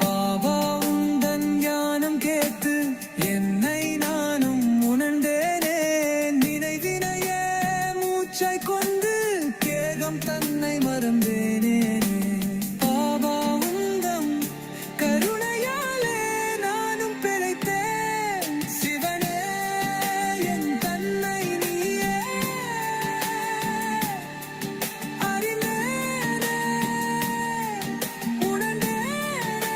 பாபா உந்தன் ஞானம் கேட்டு என்னை நானும் உணர்ந்தேனே, நினைவினையே மூச்சாய் கொண்டு கேகம் தன்னை மறந்தேனே. பாபா உந்தம் கருணையாலே நானும் பிழைத்தேன். சிவனே என் தன்னை நீயே, அறிந்தேனே உணர்ந்தேனே.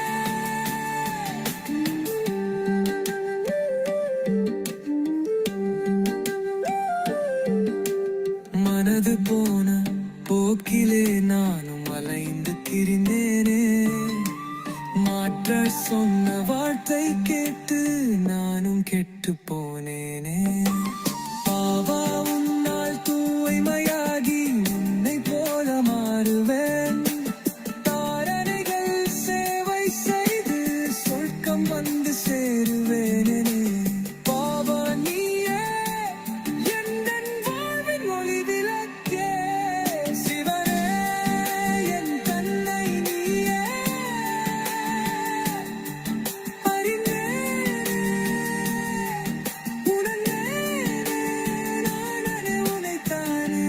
மனது போன போக்கிலே நானும் அலைந்து திரிந்தேனே, மாற்ற சொன்ன வார்த்தை கேட்டு நானும் கெட்டு போனேனே. பாவா உன்னால் தூய்மையாகி உன்னை போல மாறுவேன், தாரணைகள் சேவை செய்து சொர்க்கம் வந்து சேருவேனே. பாபா நீயே எந்தன் வாழ்வின் ஒளி விளக்கே, சிவனே என் தன்னை நீயே, அறிந்தேனே உணர்ந்தேனே, நானே உனைத்தானே.